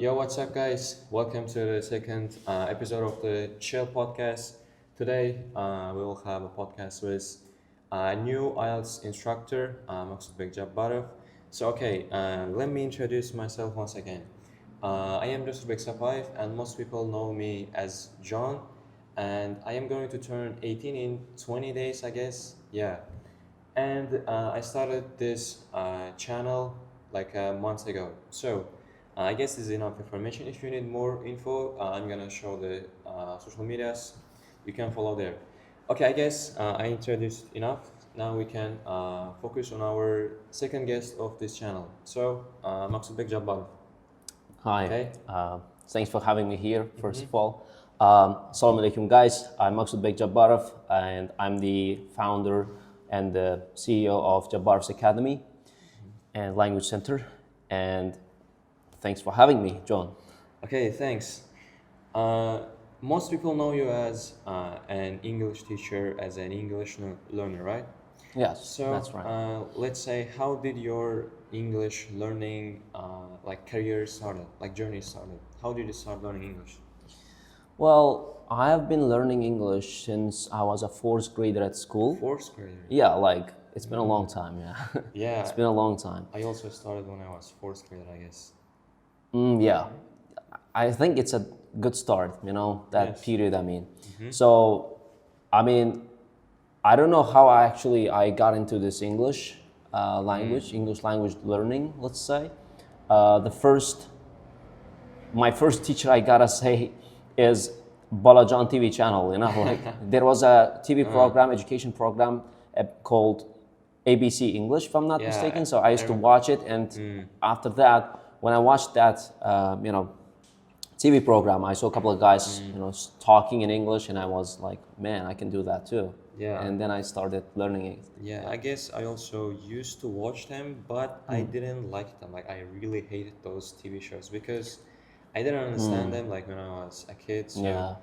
Yo, what's up, guys? Welcome to the second episode of the Chill Podcast. Today, we will have a podcast with a new IELTS instructor, Maqsudbek Jabbarov. Let me introduce myself once again. I am Maqsudbek, and most people know me as John. And I am going to turn 18 in 20 days, I guess. Yeah. And I started this channel like a month ago. I guess this is enough information. If you need more info, I'm gonna show the social medias. You can follow there. Okay, I guess I introduced enough. Now we can focus on our second guest of this channel. Maqsudbek Jabbarov. Hi, Okay. thanks for having me here, first of all. Assalamu alaikum, guys. I'm Maqsudbek Jabbarov, and I'm the founder and the CEO of Jabbarov's Academy and Language Center. And thanks for having me, John. Okay, thanks. Most people know you as an English teacher, as an English learner, right? Yes, that's right. Let's say, how did your English learning career started, like journey started? How did you start learning English? Well, I have been learning English since I was a fourth grader at school. Fourth grader. Yeah, like it's been a long time, yeah. Yeah. It's been a long time. I also started when I was fourth grader, I guess. Yeah, I think it's a good start, that Yes. period, I mean. So, I mean, I don't know how I got into this English English language learning, let's say. My first teacher, I gotta say, is Balajan TV channel, like there was a TV program, education program called ABC English, if I'm not Yeah, mistaken. So I used to remember. watch it, and after that, when I watched that, TV program, I saw a couple of guys, talking in English, and I was like, man, I can do that too. Yeah. And then I started learning it. Yeah, I guess I also used to watch them, but I didn't like them. Like I really hated those TV shows because I didn't understand them like when I was a kid. So Yeah.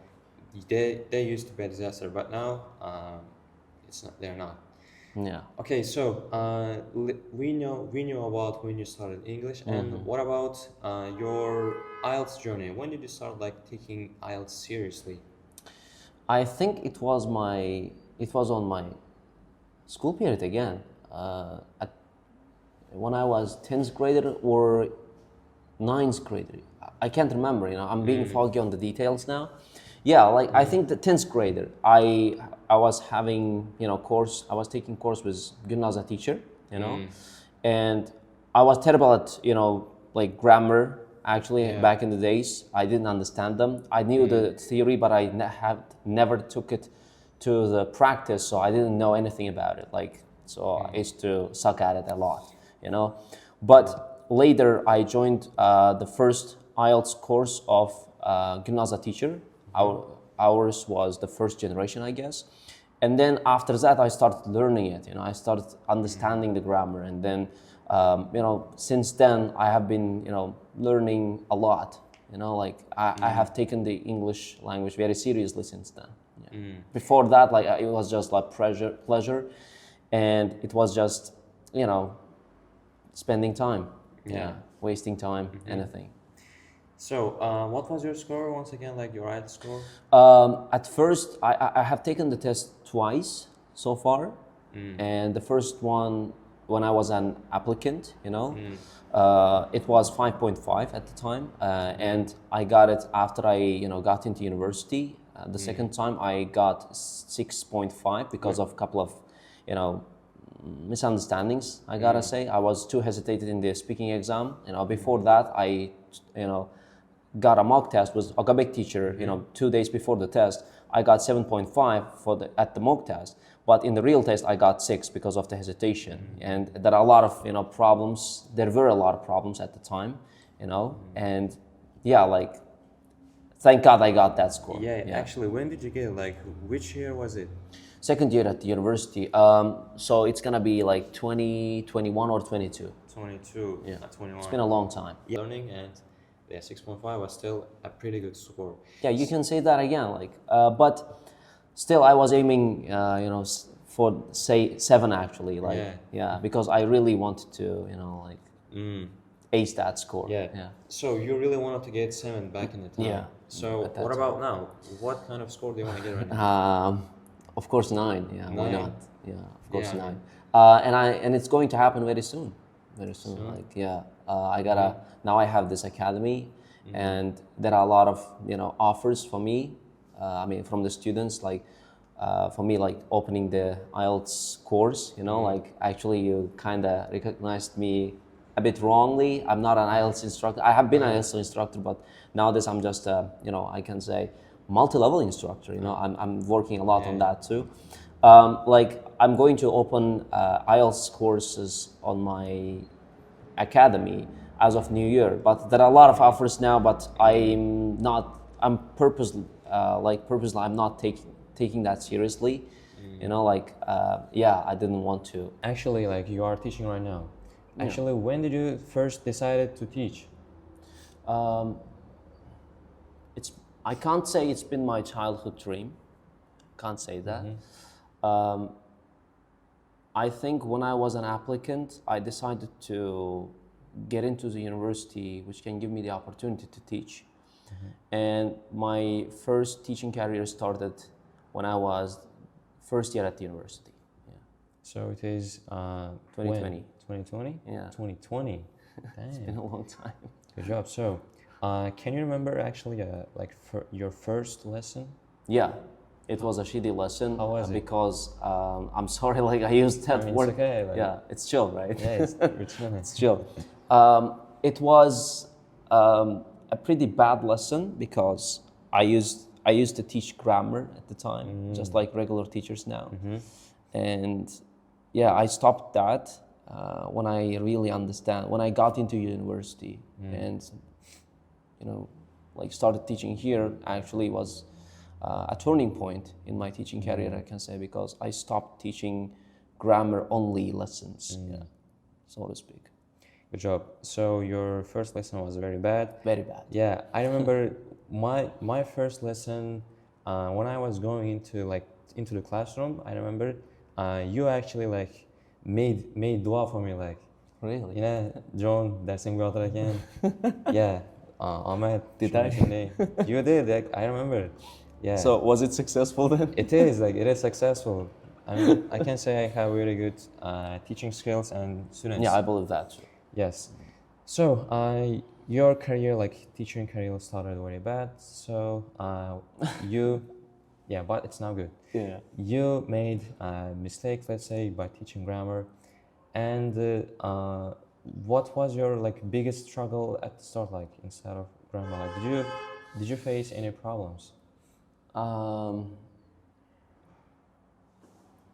they used to be a disaster, but now it's not. They're not. Yeah. Okay, we knew about when you started English, and what about your IELTS journey? When did you start like taking IELTS seriously? I think it was on my school period again. When I was 10th grader or 9th grader. I can't remember, I'm being foggy on the details now. Yeah, like I think the 10th grader, I was having, course, I was taking course with Gymnasium teacher, and I was terrible at, like grammar, actually, back in the days. I didn't understand them. I knew the theory, but I never took it to the practice, so I didn't know anything about it. I used to suck at it a lot, But later, I joined the first IELTS course of Gymnasium teacher. Ours was the first generation, I guess. And then after that, I started learning it. I started understanding the grammar, and then since then I have been learning a lot. I have taken the English language very seriously since then. Yeah. Before that, it was just like pleasure, and it was just spending time. Yeah, wasting time, anything. So, what was your score once again, like your IELTS score? At first, I have taken the test twice so far, and the first one when I was an applicant, it was 5.5 at the time, and I got it after I got into university. The second time I got 6.5 because of a couple of misunderstandings. I gotta say I was too hesitated in the speaking exam. Before that I got a mock test with Agabek teacher. 2 days before the test, I got 7.5 at the mock test, but in the real test I got 6 because of the hesitation. And there are a lot of problems. There were a lot of problems at the time, and yeah, thank God I got that score. Yeah, actually, when did you get it? Like, which year was it? Second year at the university. So it's gonna be like 2021 or 22. 22. Yeah, 21. it's been a long time. Yeah, learning, and 6.5 was still a pretty good score. Yeah, you can say that again. But still, I was aiming, for say 7 actually. Yeah, because I really wanted to, ace that score. Yeah. Yeah. So you really wanted to get 7 back in the time. Yeah, So at that what time. about now? What kind of score do you want to get right now? Of course, 9. Yeah, why 9? not? Yeah, of course, Yeah, I 9. mean, And it's going to happen very soon. Very soon. Soon? Like yeah, I gotta now. I have this academy, and there are a lot of offers for me. I mean, from the students, like for me, like opening the IELTS course. Like actually, you kind of recognized me a bit wrongly. I'm not an IELTS instructor. I have been an IELTS instructor, but nowadays I'm just I can say multi-level instructor. I'm working a lot on that too. Like I'm going to open IELTS courses on my academy as of New Year, but there are a lot of offers now. But I'm not. I'm purposely purposely. I'm not taking that seriously. I didn't want to. actually, like you are teaching right now. Actually, when did you first decided to teach? It's I can't say it's been my childhood dream. Can't say that. Um, I think when I was an applicant, I decided to get into the university which can give me the opportunity to teach. And my first teaching career started when I was first year at the university. Yeah. So it is 2020. 2020? Yeah. 2020. It's been a long time. Good job. So, can you remember actually your first lesson? Yeah, it was a shitty lesson. How was it? Because I'm sorry, like I used that I mean, word. it's okay. Like, Yeah, it's chill, right? Yeah, it's It's chill. It was a pretty bad lesson because I used to teach grammar at the time, just like regular teachers now, and yeah, I stopped that when I really when I got into university and like started teaching here. Actually, was a turning point in my teaching career, I can say, because I stopped teaching grammar only lessons, yeah, so to speak. Good job. So your first lesson was very bad. Very bad. Yeah, I remember my first lesson when I was going into the classroom. I remember you actually like made dua for me, like Really? John dersing again. Yeah, Ahmed Did I? You did. Like, I remember. Yeah. So was it successful then? It is it is successful. I mean, I can say I have really good teaching skills and students. Yeah, I believe that too. Yes. So, your career, like teaching career, started very bad. So, yeah, but it's now good. Yeah. You made a mistake, let's say, by teaching grammar, and what was your biggest struggle at the start, like instead of grammar? Like, did you face any problems?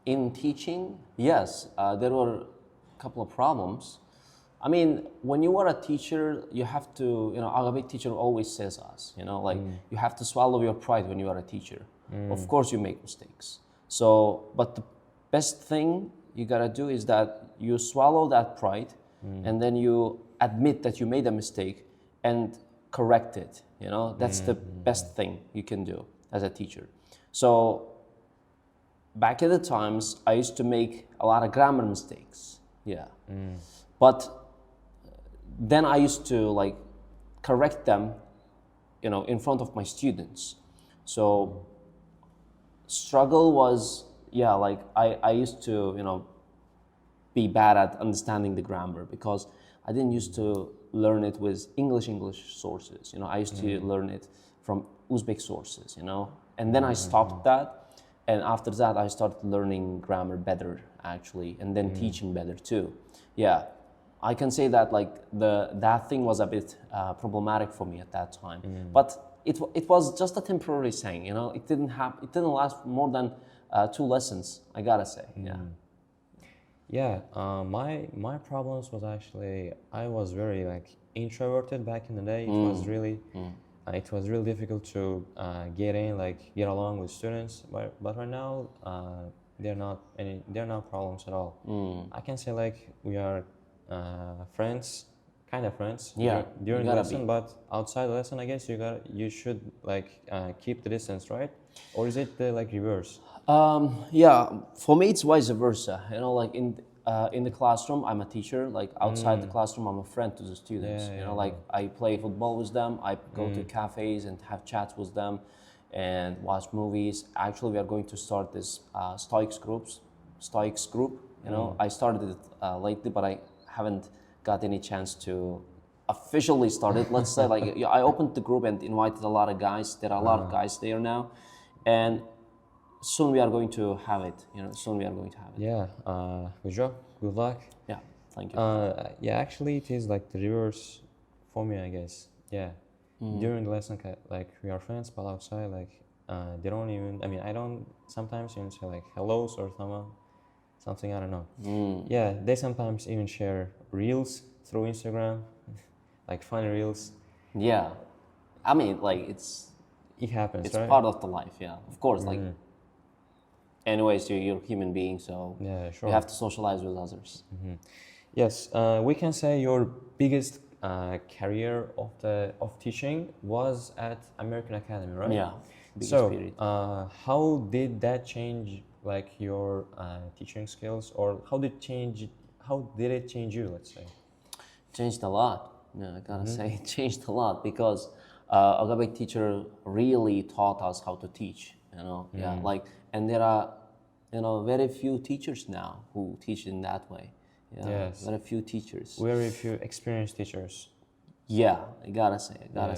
In teaching, yes, there were a couple of problems. I mean, when you are a teacher, you have to, Arabic teacher always says us, you have to swallow your pride when you are a teacher. Of course, you make mistakes. So, but the best thing you gotta do is that you swallow that pride and then you admit that you made a mistake and correct it. That's the best thing you can do as a teacher. So, back at the times, I used to make a lot of grammar mistakes. Yeah. But then I used to correct them, in front of my students. So struggle was, yeah, I used to, be bad at understanding the grammar because I didn't used to learn it with English sources. I used to learn it from Uzbek sources, and then I stopped that. And after that, I started learning grammar better, actually, and then teaching better too. Yeah, I can say that that thing was a bit problematic for me at that time. But it was just a temporary thing, It didn't last more than 2 lessons, I gotta say. Yeah. Yeah, my problems was actually I was very introverted back in the day. It was really difficult to get get along with students. But right now they're not problems at all. I can say we are friends, kind of friends. Yeah, during you the gotta lesson, be. but outside the lesson, I guess you should keep the distance, right? Or is it the reverse? Yeah, for me it's vice versa. in the classroom, I'm a teacher. Like outside the classroom, I'm a friend to the students. Yeah, You know, yeah, like I play football with them. I go to cafes and have chats with them, and watch movies. Actually, we are going to start this Stoics group. You know, I started it lately, but I haven't got any chance to officially start it. Let's say like I opened the group and invited a lot of guys. There are a lot of guys there now, and soon we are going to have it. You know, soon we are going to have it. Yeah. Good job. Good luck. Yeah, thank you. Yeah, actually, it is like the reverse for me, I guess. Yeah. During the lesson, like we are friends, but outside, like they don't even. I mean, I don't sometimes even say like hellos or something. I don't know. Yeah, they sometimes even share reels through Instagram, like funny reels. Yeah, I mean, like It happens, it's right? part of the life. Yeah, of course. Like, anyways, you're a human being, so Yeah, sure. you have to socialize with others. Yes, we can say your biggest career of teaching was at American Academy, right? Yeah, biggest So, period. how did that change like your teaching skills, or how did it change you? Let's say. Changed a lot. Yeah, I gotta say, it changed a lot because Agabek teacher really taught us how to teach. You know, yeah, like, and there are, you know, very few teachers now who teach in that way. Yeah, Yes. very few teachers. Very few experienced teachers. Yeah, I gotta say, Back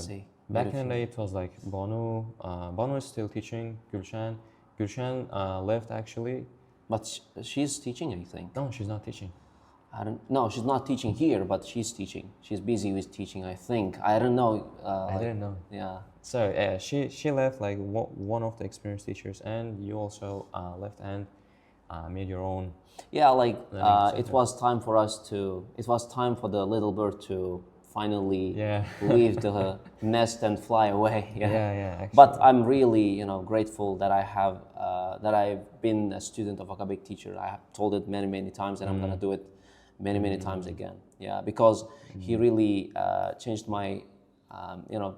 very in the few. day, it was like Banu. Banu is still teaching. Gulshan left actually. But she's teaching, I think. No, she's not teaching. I don't. No, she's not teaching here, but she's teaching. She's busy with teaching, I think. I don't know. I didn't know. Yeah. So she left like one of the experienced teachers, and you also left and made your own. Yeah, like Learning it center. was time for us to. It was time for the little bird to finally Yeah. leave the nest and fly away. Yeah. Yeah, actually. But I'm really, you know, grateful that I have that I've been a student of Agabek teacher. I have told it many times, and I'm gonna do it many times again. Yeah, because he really changed my, you know,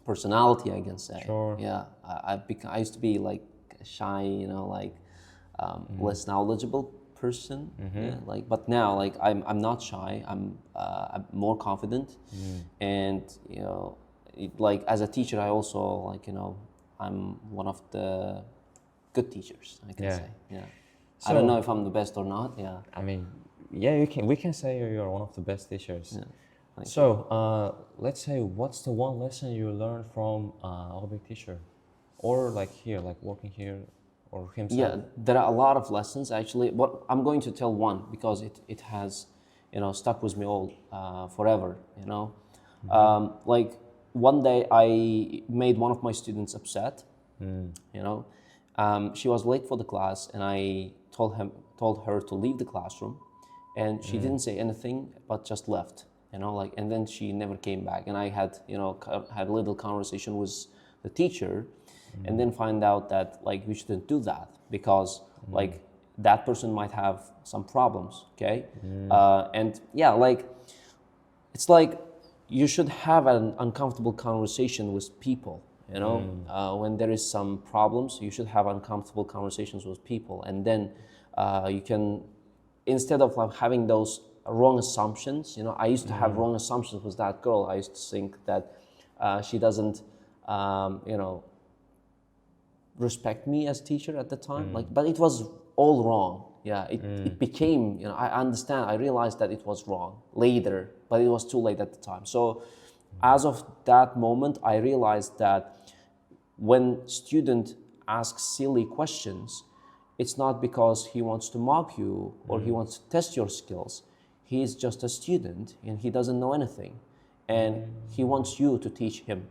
personality, I can say. Sure. Yeah, I used to be like shy, you know, like less knowledgeable person. Yeah, like, but now like I'm not shy. I'm more confident, and you know, like as a teacher, I also like, you know, I'm one of the good teachers, I can Yeah. say. Yeah. I So- don't know if I'm the best or not. Yeah. I mean, yeah, we can say you're one of the best teachers. Yeah. Thank So let's say, what's the one lesson you learned from Arabic teacher, or like here, like working here, or himself? Yeah, there are a lot of lessons actually. But I'm going to tell one because it has, you know, stuck with me all forever. You know, like one day I made one of my students upset. You know, she was late for the class, and I told her to leave the classroom, and she didn't say anything but just left. You know, like, and then she never came back. And I had, you know, had a little conversation with the teacher, and then find out that like we shouldn't do that because like that person might have some problems. Okay, and yeah, like it's like you should have an uncomfortable conversation with people. You know, when there is some problems, you should have uncomfortable conversations with people, and then you can, instead of like having those wrong assumptions. You know, I used to have wrong assumptions with that girl. I used to think that she doesn't, you know, respect me as teacher at the time. Like, but it was all wrong. Yeah, it became, you know, I understand. I realized that it was wrong later, but it was too late at the time. So, as of that moment, I realized that when student asks silly questions, it's not because he wants to mock you or he wants to test your skills. He is just a student and he doesn't know anything, and he wants you to teach him.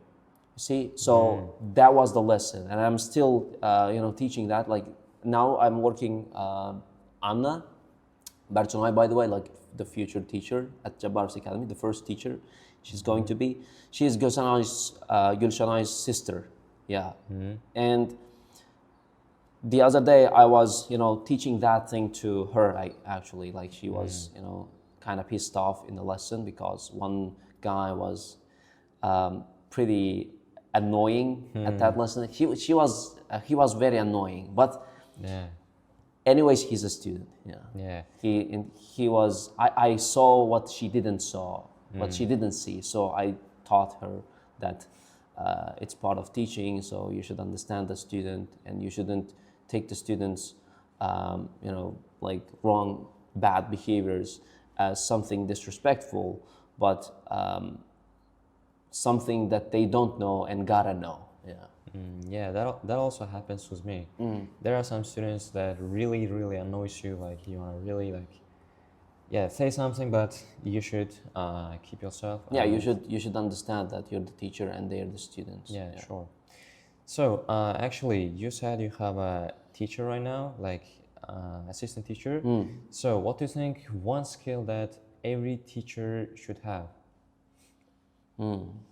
See, so that was the lesson, and I'm still, you know, teaching that. Like now, I'm working. Anna Bertonay, by the way, like the future teacher at Jabbarov's Academy, the first teacher she's going to be. She is Gulshanay's sister. Yeah, and the other day I was, you know, teaching that thing to her. I actually, like, she was, you know, kind of pissed off in the lesson because one guy was pretty annoying at that lesson. He was very annoying, but Yeah. anyways, he's a student. Yeah. Yeah. He was. I saw what she didn't saw, what she didn't see. So I taught her that it's part of teaching. So you should understand the student, and you shouldn't take the students, like wrong, bad behaviors as something disrespectful, but something that they don't know and gotta know. Yeah. Yeah, that also happens with me. There are some students that really annoys you. Like you wanna really say something, but you should keep yourself. Yeah, you should understand that you're the teacher and they're the students. Yeah, sure. So actually, you said you have a teacher right now, like assistant teacher. So what do you think one skill that every teacher should have?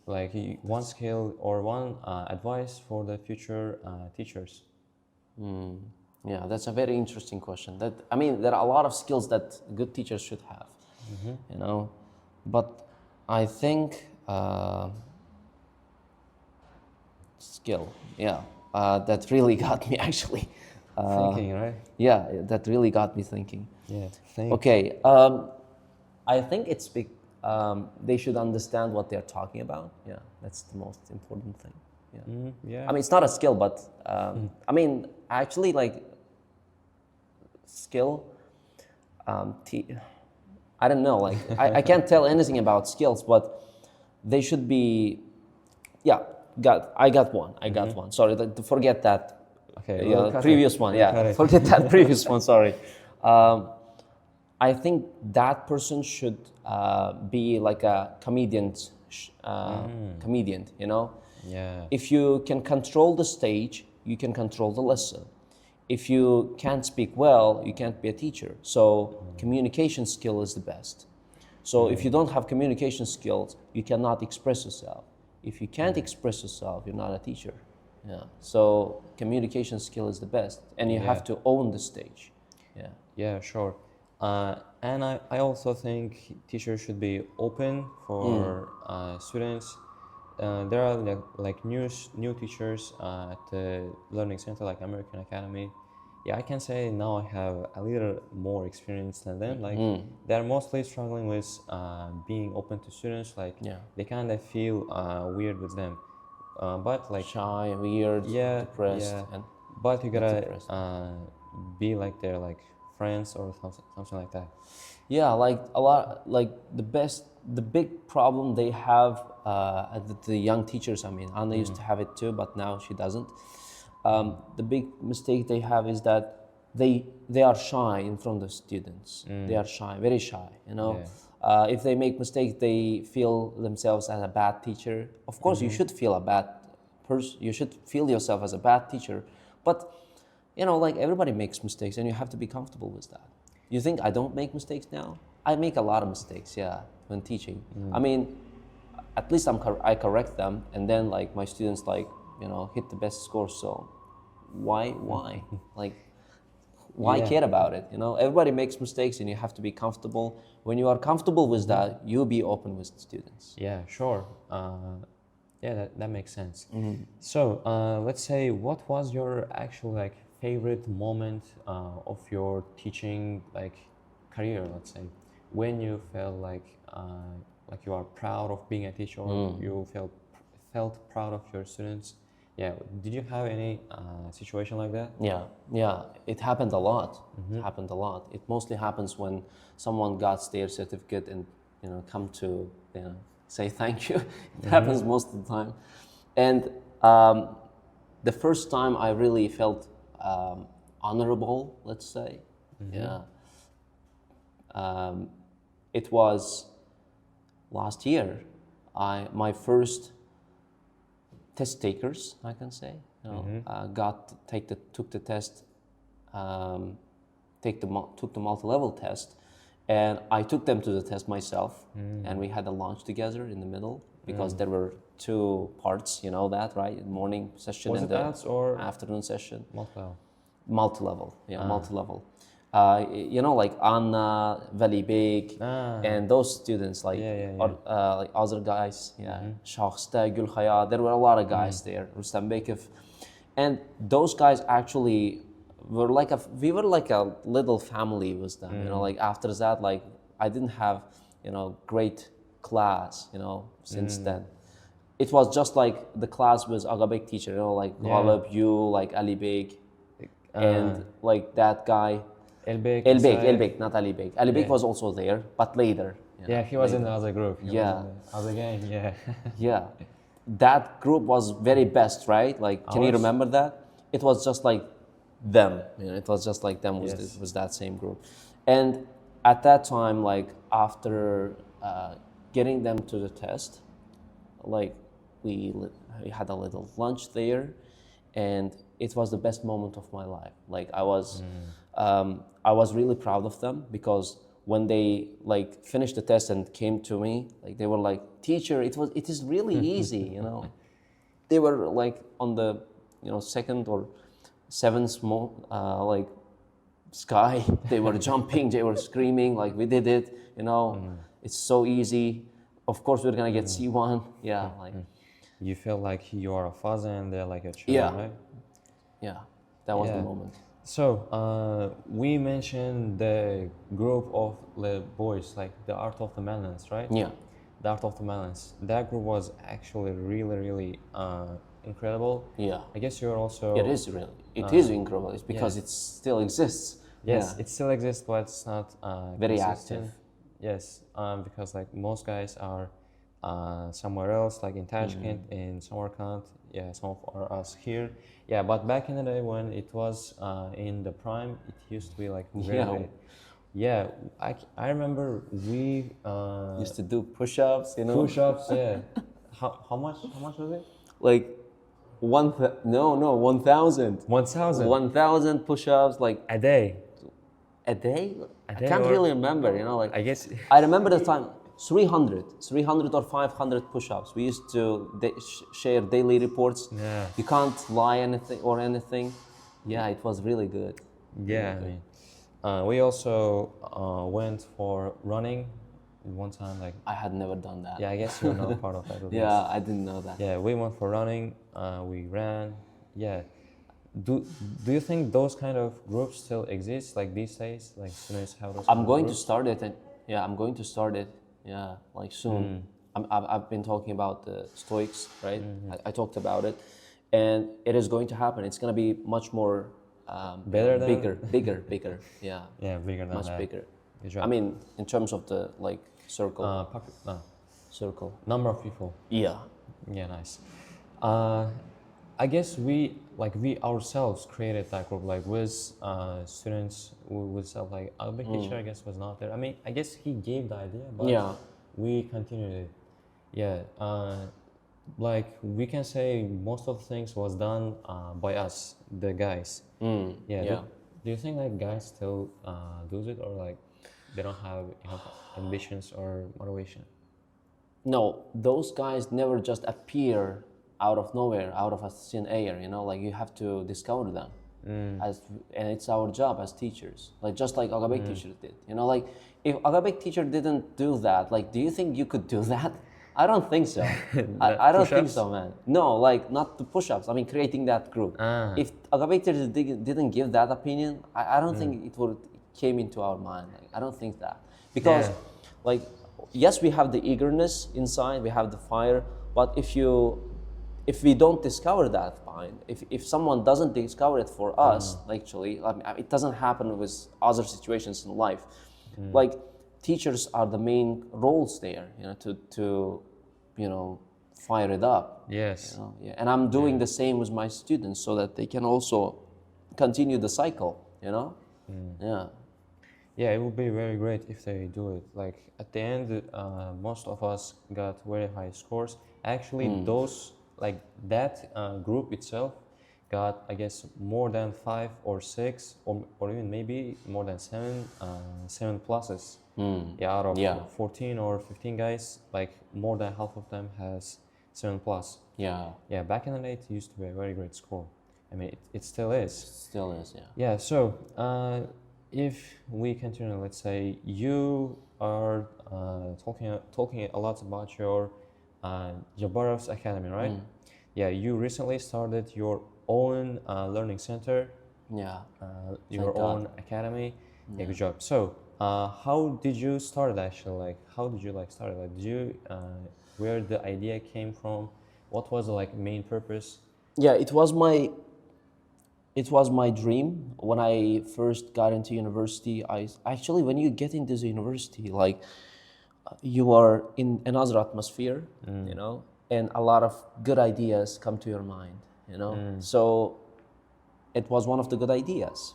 Like one skill or one advice for the future teachers? Yeah, that's a very interesting question. That, I mean, there are a lot of skills that good teachers should have, but I think skill, that really got me actually. Thinking, right? Yeah, that really got me thinking. Yeah. Think. Okay, I think it's big. They should understand what they're talking about. Yeah, that's the most important thing. Yeah. Yeah. I mean, it's not a skill, but I mean, actually, like skill. I don't know. Like, I can't tell anything about skills, but they should be. Yeah, I got one. Sorry, forget that. Okay. Yeah, We'll previous one. Yeah, forget that previous one. Sorry. I think that person should be like a comedian. Comedian, Yeah. If you can control the stage, you can control the lesson. If you can't speak well, you can't be a teacher. So communication skill is the best. So if you don't have communication skills, you cannot express yourself. If you can't express yourself, you're not a teacher. Yeah. So communication skill is the best, and you have to own the stage. Yeah. Yeah, sure. And I also think teachers should be open for students. There are like new teachers at the learning center, like American Academy. Yeah, I can say now I have a little more experience than them. Like they're mostly struggling with being open to students. Like they kind of feel weird with them, but like Shy, weird, depressed, and but you gotta be like their like friends or something like that. yeah, like a lot, like the big problem they have, the young teachers, I mean, Anna used to have it too, but now she doesn't. The big mistake they have is that they are shy in front of students. They are shy, very shy, If they make mistakes, they feel themselves as a bad teacher. Of course, you should feel a bad person. You should feel yourself as a bad teacher, but like everybody makes mistakes, and you have to be comfortable with that. You think I don't make mistakes now? I make a lot of mistakes, when teaching. I mean, at least I correct them, and then like my students hit the best score. So why like why care about it? Everybody makes mistakes, and you have to be comfortable. When you are comfortable with that, you'll be open with students. Yeah, sure. That makes sense. So let's say, what was your actual favorite moment of your teaching career? Let's say when you felt like you are proud of being a teacher, or you felt proud of your students. Yeah, did you have any situation like that? Yeah, it happened a lot. It happened a lot. It mostly happens when someone got their certificate and come to say thank you. It happens most of the time. And the first time I really felt honorable, let's say, it was last year. My first test takers, I can say, took the test, took the multi-level test, and I took them to the test myself, and we had a lunch together in the middle because there were two parts, that, right? Morning session Was and it the arts or afternoon session. multi-level? Multi-level, multi-level. Like Anna, Vali Beg, and those students, like other guys, Shakhsta, Gul Khaya, there were a lot of guys there, Rustam Bekov. And those guys actually we were like a little family with them. You know, like after that, like I didn't have, you know, great class. You know, since then, it was just like the class was Arabic teacher. You know, like Ghalib, you, like Ali Beg, and like that guy. Elbek, not Ali Beg. Ali Beg was also there, but later. You know, Yeah, he was later. in the other group. He Yeah. was in the other gang. Yeah. Yeah, that group was very best, right? Like, can you Ours? remember that? It was just like them. You know, it was just like them. Yes. Was that same group? And at that time, like after getting them to the test, like we had a little lunch there, and it was the best moment of my life. Like I was really proud of them because when they like finished the test and came to me, like they were like, "Teacher, it is really easy," you know. They were like on the, you know, second or seventh like sky. They were jumping, they were screaming, like, "We did it," you know. It's so easy. Of course, we're gonna get C1. Yeah, like You feel like you are a father and they're like a child, Yeah. right? yeah, that was the Yeah. moment. So we mentioned the group of the boys, like the Art of the Melons, right? Yeah. The Art of the Melons. That group was actually really incredible. Yeah. I guess you're also. It is really. It is incredible. It's because it still exists. Yes, Yeah. it still exists, but it's not Very consistent. active. Yes, because like most guys are somewhere else, like in Tashkent, in Samarkand. Yeah, some of are us here. Yeah, but back in the day when it was in the prime, it used to be like very, Yeah. very. Yeah, I remember we Used to do push-ups, you know. push-ups. Yeah, how much was it? Like 1,000. 1,000 1,000 push-ups, like a day. a day. I day can't or- really remember, you know. Like I guess. I remember the time 300 or 500 push-ups. We used to share daily reports. Yeah. You can't lie anything. Yeah, it was really good. Yeah, I mean, we also went for running one time. Like, I had never done that. yeah, I guess you're not part of that group. Yeah, I didn't know that. Yeah, we went for running. We ran. Yeah. Do you think those kind of groups still exist like these days? Like students have those. I'm kind of going to groups? start it, and yeah, I'm going to start it. Yeah, like soon. I've been talking about the Stoics, right? I talked about it, and it is going to happen. It's going to be much more Better than- bigger. Yeah, Yeah, bigger than much that. bigger. Good job. I mean, in terms of the like circle. Circle. Number of people. Yeah. Yeah, nice. I guess we ourselves created that group, like with students with like Arabic teacher. I guess was not there. I mean, I guess he gave the idea, but Yeah. we continued it. Yeah, like we can say most of the things was done by us, the guys. Yeah. Yeah. Do you think like guys still do it, or like they don't have enough ambitions or motivation? No, those guys never just appear out of nowhere, out of a thin air. You know, like you have to discover them. And it's our job as teachers, like just like Arabic teachers did. You know, like if Arabic teacher didn't do that, like do you think you could do that? I don't think so. I don't think push-ups? so, man. No, like not the push-ups. I mean, creating that group. If Arabic teacher didn't give that opinion, I don't think it would came into our mind. Like, I don't think that because, Yeah. like, yes, we have the eagerness inside, we have the fire, but if we don't discover that, fine. If someone doesn't discover it for us, actually, I mean, it doesn't happen with other situations in life. Like teachers are the main roles there, you know, to you know, fire it up. Yes. You know? Yeah. And I'm doing the same with my students so that they can also continue the cycle. You know. Yeah. Yeah, it would be very great if they do it. Like at the end, most of us got very high scores. Actually, those like that group itself got, I guess, more than 5 or 6 or even maybe more than 7 pluses. Yeah, out of 14 or 15 guys, like more than half of them has 7 plus. Yeah. Yeah, back in the day, it used to be a very great score. I mean, it still is. Still is. Yeah. Yeah, so if we continue, let's say you are talking a lot about your Jabbarov's Academy, right? Yeah, you recently started your own learning center Yeah. Your Thank God. own academy. Yeah, good job. So, how did you start it actually? Like, how did you like start it? Like, did you where the idea came from? What was the like main purpose? Yeah, it was my dream when I first got into university. I actually, when you get into the university, like you are in another atmosphere, you know, and a lot of good ideas come to your mind, you know. So it was one of the good ideas,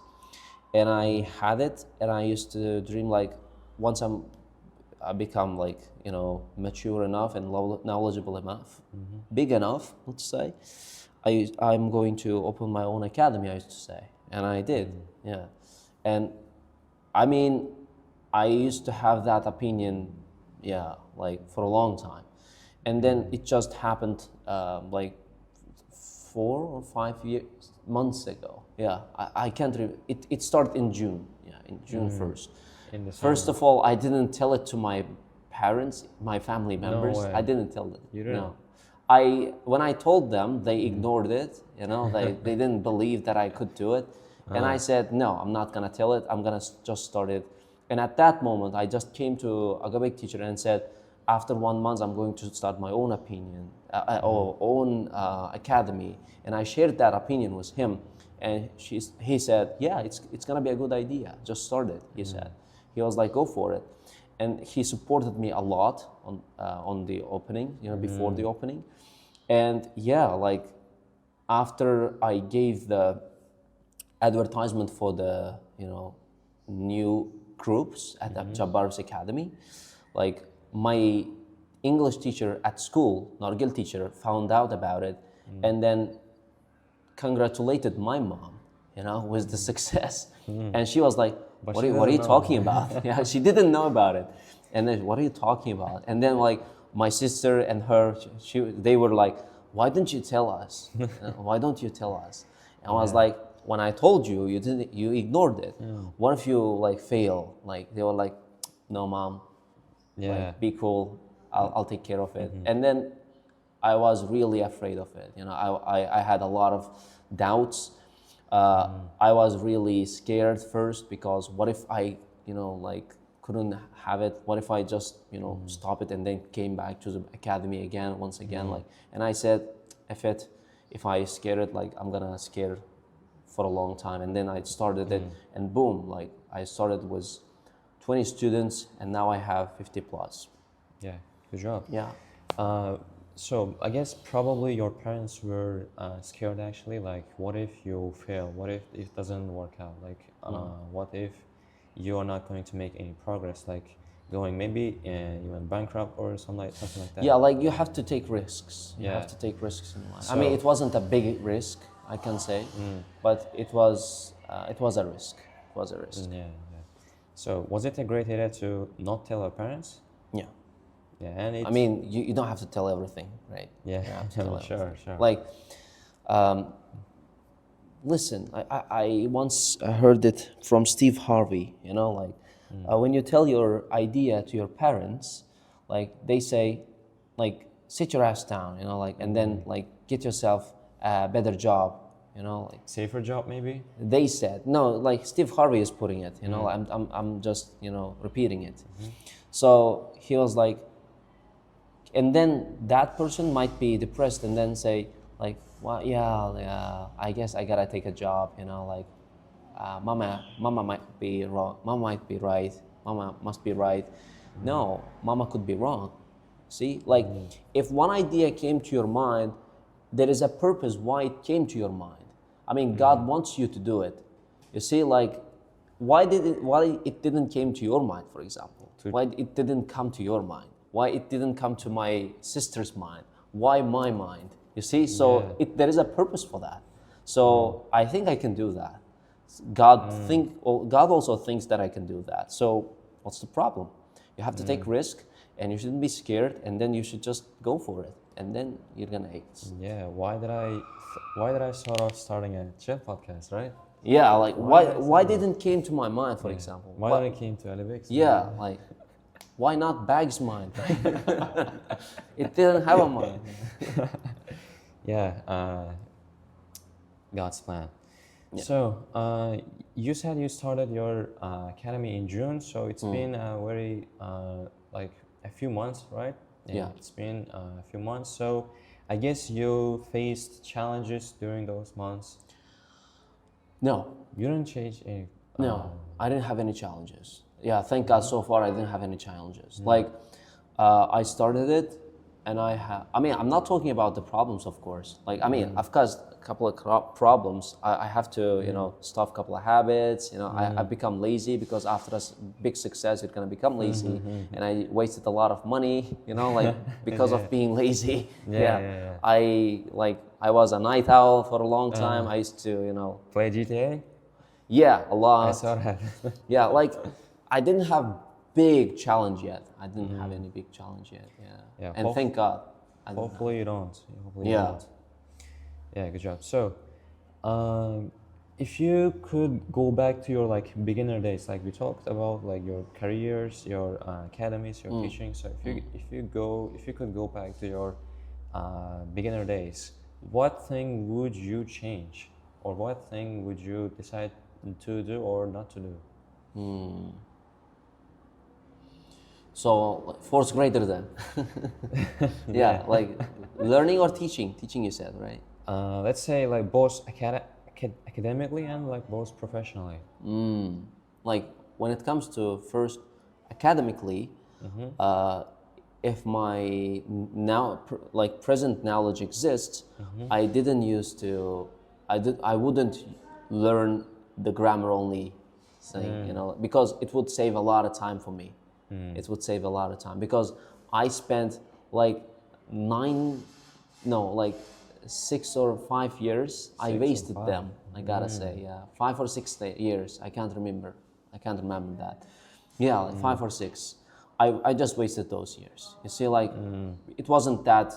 and I had it, and I used to dream like once I become like, you know, mature enough and knowledgeable enough, big enough, let's say, I'm going to open my own academy. I used to say, and I did, yeah. And I mean, I used to have that opinion, yeah, like for a long time, and then it just happened like 4 or 5 months ago. Yeah, I can't. It started in June. Yeah, in June 1st. In the First summer? of all, I didn't tell it to my parents, my family No members. way. I didn't tell them. You didn't? No. When I told them, they ignored it. You know, they didn't believe that I could do it. And I said, no, I'm not gonna tell it. I'm gonna just start it. And at that moment, I just came to Agabek teacher and said, after 1 month, I'm going to start my own opinion, or own academy. And I shared that opinion with him. And he said, yeah, it's gonna be a good idea. Just start it, he said. He was like, go for it. And he supported me a lot on the opening, you know, before the opening. And yeah, like after I gave the advertisement for the, you know, new groups at Jabbarov's academy, like my English teacher at school, Nargil teacher, found out about it, and then congratulated my mom, you know, with the success. And she was like, But what she are you doesn't know. talking about? Yeah, she didn't know about it. And then, what are you talking about? And then like my sister and her, they were like, why didn't you tell us? Why don't you tell us? And I was like, when I told you, you ignored it. What if you like fail? Like they were like, no, mom, Yeah. like be cool, I'll take care of it. And then I was really afraid of it. You know, I had a lot of doubts. I was really scared first because what if I, you know, like couldn't have it? What if I just, you know, stop it and then came back to the academy again, once again, like, and I said, if I scare it, like I'm gonna scare for a long time. And then I started it, and boom, like I started with 20 students, and now I have 50 plus. Yeah, good job. Yeah. So I guess probably your parents were scared actually. Like, what if you fail? What if it doesn't work out? Like, what if you are not going to make any progress? Like, going maybe you went bankrupt or something like that. Yeah, like you have to take risks. You Yeah. have to take risks in life. I So- mean, it wasn't a big risk, I can say, but it was a risk. It was a risk. Yeah, yeah. So was it a great idea to not tell our parents? Yeah. Yeah, and it's, I mean, you don't have to tell everything, right? yeah, You don't have to tell sure, everything. sure. Like, listen, I once heard it from Steve Harvey, you know, like when you tell your idea to your parents, like they say, like, sit your ass down, you know, like, and then like get yourself a better job, you know, like Safer job maybe? they said. No, like Steve Harvey is putting it, you know, I'm just, you know, repeating it. So he was like, and then that person might be depressed and then say like, well, yeah, I guess I gotta take a job, you know, like mama might be wrong, mama might be right, mama must be right. No, mama could be wrong. See, like if one idea came to your mind, there is a purpose why it came to your mind. I mean, God wants you to do it. You see, like why it didn't came to your mind, for example? Why it didn't come to your mind? Why it didn't come to my sister's mind? Why my mind? You see, so there is a purpose for that. So I think I can do that. God also thinks that I can do that. So what's the problem? You have to take risk, and you shouldn't be scared, and then you should just go for it, and then you're gonna ace. Yeah, why did I sort of starting a chill podcast, right? Yeah, like why didn't came to my mind, for example? Why did I came to Alibix? Yeah, like why not Bag's mind? It didn't have a mind. Yeah, God's plan. Yeah. So, you said you started your academy in June, so it's been very like a few months, right? Yeah. It's been a few months. So, I guess you faced challenges during those months. No, You didn't change any. no, I didn't have any challenges. Yeah, thank God so far I didn't have any challenges. Mm. Like, I started it, and I have. I mean, I'm not talking about the problems, of course. Like, I mean, I've caused a couple of problems. I have to, stop a couple of habits. I become lazy because after big success, you're gonna become lazy, and I wasted a lot of money. Like because of being lazy. Yeah. I was a night owl for a long time. I used to, Play GTA? yeah, a lot. I saw that. Yeah, like I didn't have big challenge yet. I didn't have any big challenge yet. Yeah. Yeah, And thank God. I didn't Hopefully you don't. Hopefully you Yeah. don't. Yeah, good job. So, if you could go back to your like beginner days, like we talked about, like your careers, your academies, your teaching. So if you could go back to your beginner days, what thing would you change, or what thing would you decide to do or not to do? So fourth grader then. Yeah, like learning or teaching. Teaching you said, right? Let's say like both academically and like both professionally. Like when it comes to first academically, if my like present knowledge exists, I didn't used to. I wouldn't learn the grammar only thing, because it would save a lot of time for me. It would save a lot of time because I spent like 6 or 5 years. I 6 or wasted 5. them. I gotta say, yeah, 5 or 6 years. I can't remember that. Yeah, like 5 or 6. I just wasted those years. You see, like it wasn't that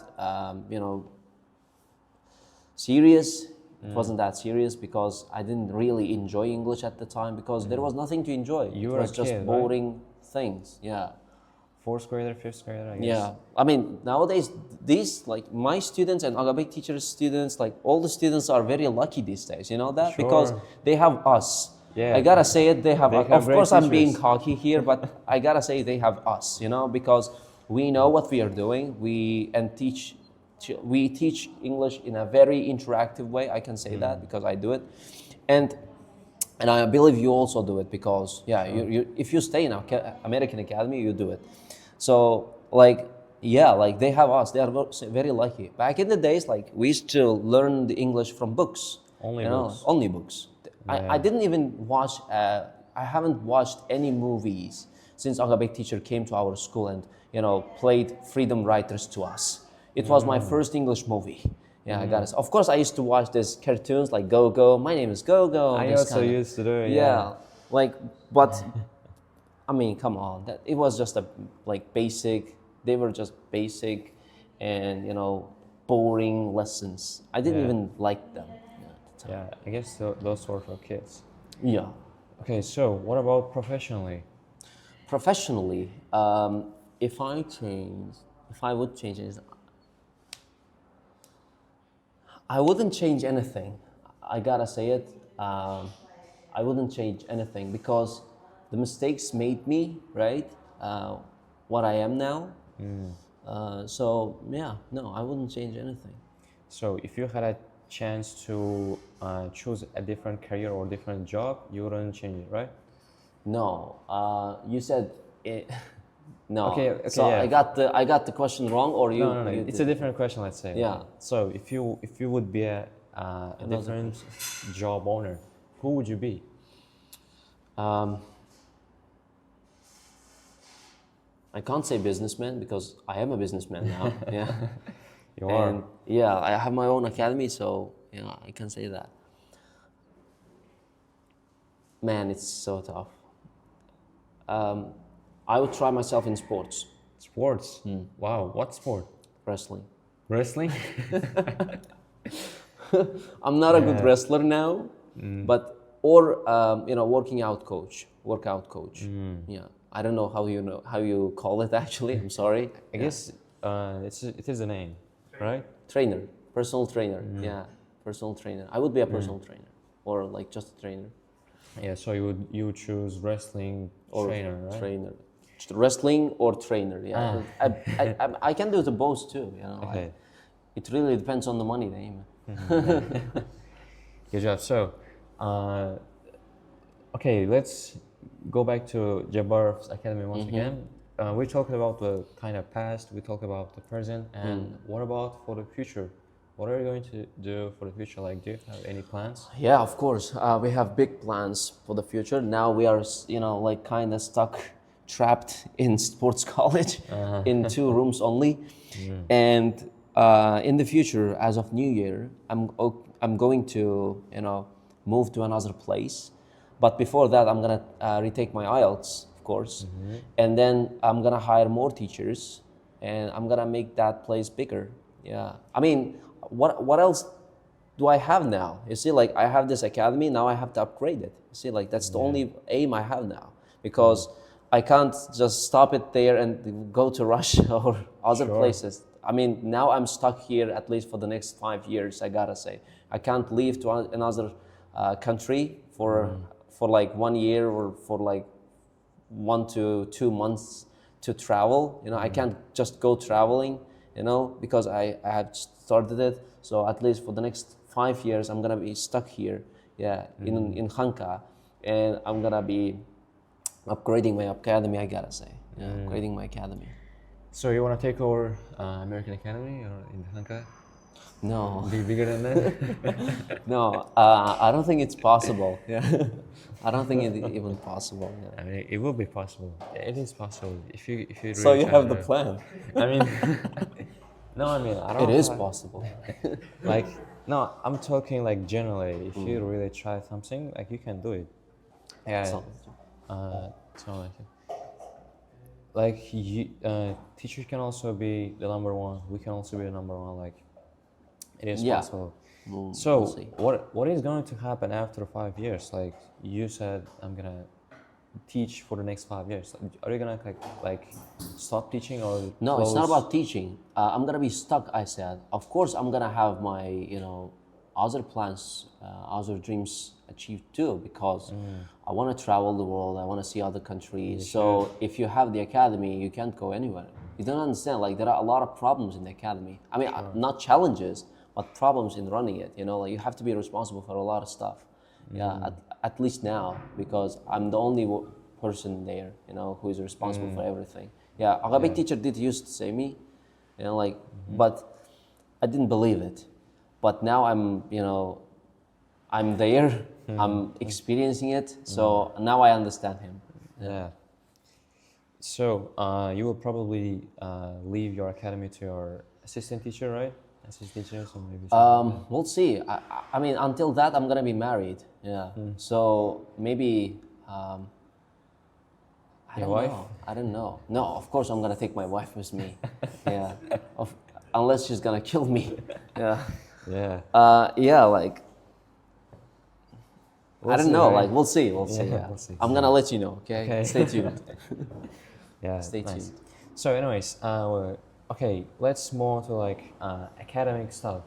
serious. It wasn't that serious because I didn't really enjoy English at the time because there was nothing to enjoy. You It were was a just kid, right? boring things. Yeah. Fourth grader, fifth grader, I guess. Yeah, I mean nowadays these like my students and Arabic teachers' students, like all the students are very lucky these days. You know that because Sure. they have us. Yeah. I gotta say it. They have. They us. have Of great course, I'm being teachers. cocky here, but I gotta say they have us. Because we know what we are doing. We teach English in a very interactive way. I can say that because I do it, and I believe you also do it because if you stay in American Academy, you do it. So like they have us. They are very lucky. Back in the days, like we used to learn the English from books. Only books. Only books. I didn't even watch. I haven't watched any movies since Arabic teacher came to our school and played freedom writers to us. It was my first English movie. Yeah, I got it. Of course, I used to watch these cartoons like Go Go. My name is Go Go. I also used to do it. Yeah, but I mean, come on. It was just basic. They were just basic, and boring lessons. I didn't Yeah. even like them. Yeah, I guess those sort of kids. Yeah. Okay, so what about professionally? Professionally, if I would change it, I wouldn't change anything. I gotta say it. I wouldn't change anything because the mistakes made me right what I am now. So yeah, no, I wouldn't change anything. So if you had a chance to choose a different career or different job, you wouldn't change it, right? No, you said it. No. Okay, So yeah. I got the question wrong, or you? No. you It's did? a different question, let's say. Yeah. So if you would be a different job owner, who would you be? I can't say businessman because I am a businessman now. Yeah. You are. And yeah, I have my own academy, so yeah, I can say that. Man, it's so tough. I would try myself in sports, Sports. Wow, what sport? wrestling. Wrestling? I'm not a good wrestler now, but workout coach. Yeah, I don't know how you call it actually. I'm sorry. I guess it is a name, right? Trainer, personal trainer. Yeah, personal trainer. I would be a personal trainer. or like just a trainer Yeah, so you would choose wrestling or trainer, right? trainer, wrestling or trainer. Yeah, I can do the both too. You know, Okay. it really depends on the money, Naeem. Good job. So, uh, okay, let's go back to Jabbarov's academy once again. We talked about the kind of past, we talked about the present, and what about for the future? What are you going to do for the future? Like, do you have any plans? Yeah, of course. We have big plans for the future. Now we are, you know, like kind of stuck, trapped in sports college, in 2 rooms only. And in the future, as of New Year, I'm going to, you know, move to another place. But before that, I'm gonna retake my IELTS, of course, and then I'm gonna hire more teachers, and I'm gonna make that place bigger. Yeah, I mean, what else do I have now? You see, like I have this academy, now I have to upgrade it. You see, like that's the only aim I have now because I can't just stop it there and go to Russia or other places. I mean, now I'm stuck here at least for the next 5 years. I gotta say, I can't leave to another country for like 1 year or for like 1 to 2 months to travel. You know, I can't just go traveling, you know, because I have started it. So at least for the next 5 years, I'm gonna be stuck here, yeah, in Khanka, and I'm gonna be upgrading my academy. I gotta say, yeah, upgrading my academy. So you want to take over American Academy or in Hanka? No, Be bigger than that? no, I don't think it's possible. Yeah, I don't think it's even possible. Yeah. I mean, it will be possible. It is possible if you So really you try have the to- plan. I mean, no, I mean I It don't. is have- possible. Like no, I'm talking like generally. If you really try something, like you can do it. Yeah. So, So like you, teachers can also be the number one. We can also be the number one. Like it is Yeah. possible. we'll So see. what is going to happen after 5 years? Like you said, I'm gonna teach for the next 5 years. Are you gonna like stop teaching or No, it's not close? about teaching. I'm gonna be stuck. I said, of course, I'm gonna have my, you know, other plans, other dreams achieved too, because I want to travel the world. I want to see other countries. So if you have the academy, you can't go anywhere. You don't understand. Like there are a lot of problems in the academy. I mean, not challenges, but problems in running it. You know, like you have to be responsible for a lot of stuff. Yeah, at least now, because I'm the only person there, you know, who is responsible for everything. Yeah, Arabic teacher did used to say me, you know, like, but I didn't believe it. But now I'm, you know, I'm there, I'm experiencing it, so now I understand him. Yeah. So you will probably leave your academy to your assistant teacher, right? Assistant teacher, so maybe. We'll see. I mean, until that, I'm gonna be married. Yeah. So maybe. I Your don't wife? know. I don't know. No, of course I'm gonna take my wife with me. Yeah. Unless she's gonna kill me. Yeah. Yeah. Yeah. Like. I don't see, know. right? Like we'll see. We'll see. Yeah, Yeah. we'll see. I'm gonna let you know. Okay. Okay. Stay tuned. Yeah. Stay nice. tuned. So, anyways, okay, let's move on to like academic stuff.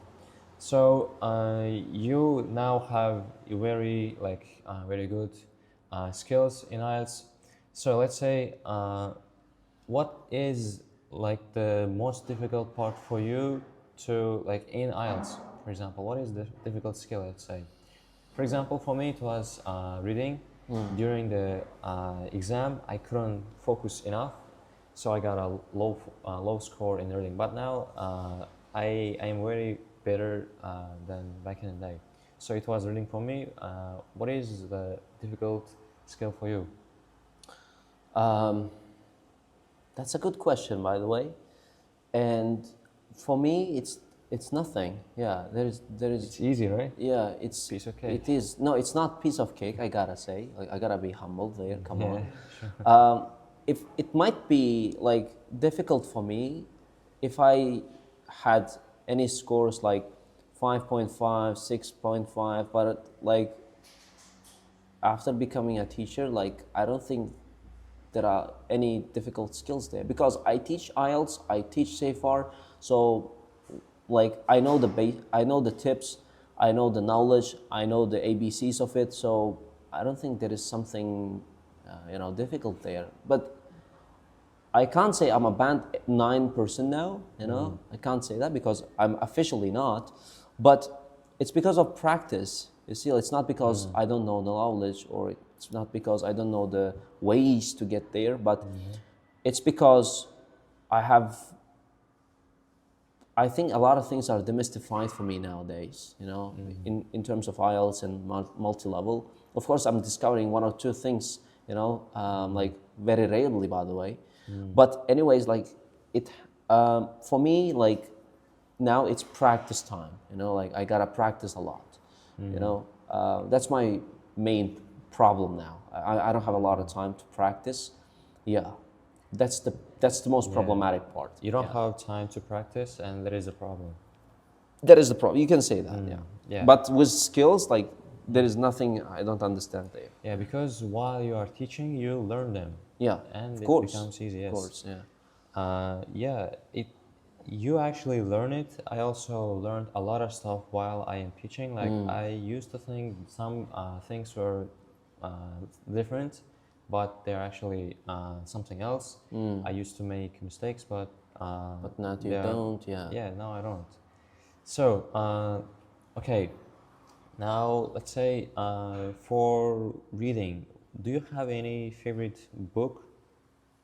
So you now have a very like very good skills in IELTS. So let's say what is like the most difficult part for you to like in IELTS, for example? What is the difficult skill? Let's say, for example, for me it was reading. During the exam, I couldn't focus enough, so I got a low score in reading. But now I am very better than back in the day. So it was reading for me. What is the difficult skill for you? That's a good question, by the way. And for me, it's nothing. Yeah, there is. It's easy, right? Yeah, it's Piece of cake. It is no, it's not piece of cake. I gotta say, like, I gotta be humble there. Come Yeah, on. If it might be like difficult for me, if I had any scores like 5.5, 6.5, but like after becoming a teacher, like I don't think there are any difficult skills there because I teach IELTS, I teach SAFAR, so like I know the base, I know the tips, I know the knowledge, I know the ABCs of it, so I don't think there is something, difficult there. But I can't say I'm a band 9 person now, I can't say that because I'm officially not, but it's because of practice. You see, it's not because I don't know the knowledge, or it's not because I don't know the ways to get there, but it's because I think a lot of things are demystified for me nowadays, in terms of IELTS and multi-level. Of course, I'm discovering one or two things, like very rarely, by the way. But anyways, like for me, like now it's practice time, like I gotta practice a lot, that's my main problem now. I don't have a lot of time to practice. Yeah, that's the most problematic part. You don't have time to practice, and that is a problem. That is the problem. You can say that, Yeah. But with skills, like there is nothing I don't understand there. Yeah, because while you are teaching, you learn them. Yeah, And of it course. becomes easy. Yes. Of course, yeah. You actually learn it. I also learned a lot of stuff while I am teaching. Like I used to think some things were different, but they're actually something else. I used to make mistakes, but Now you don't, yeah. yeah, now I don't. So okay, now let's say for reading, do you have any favorite book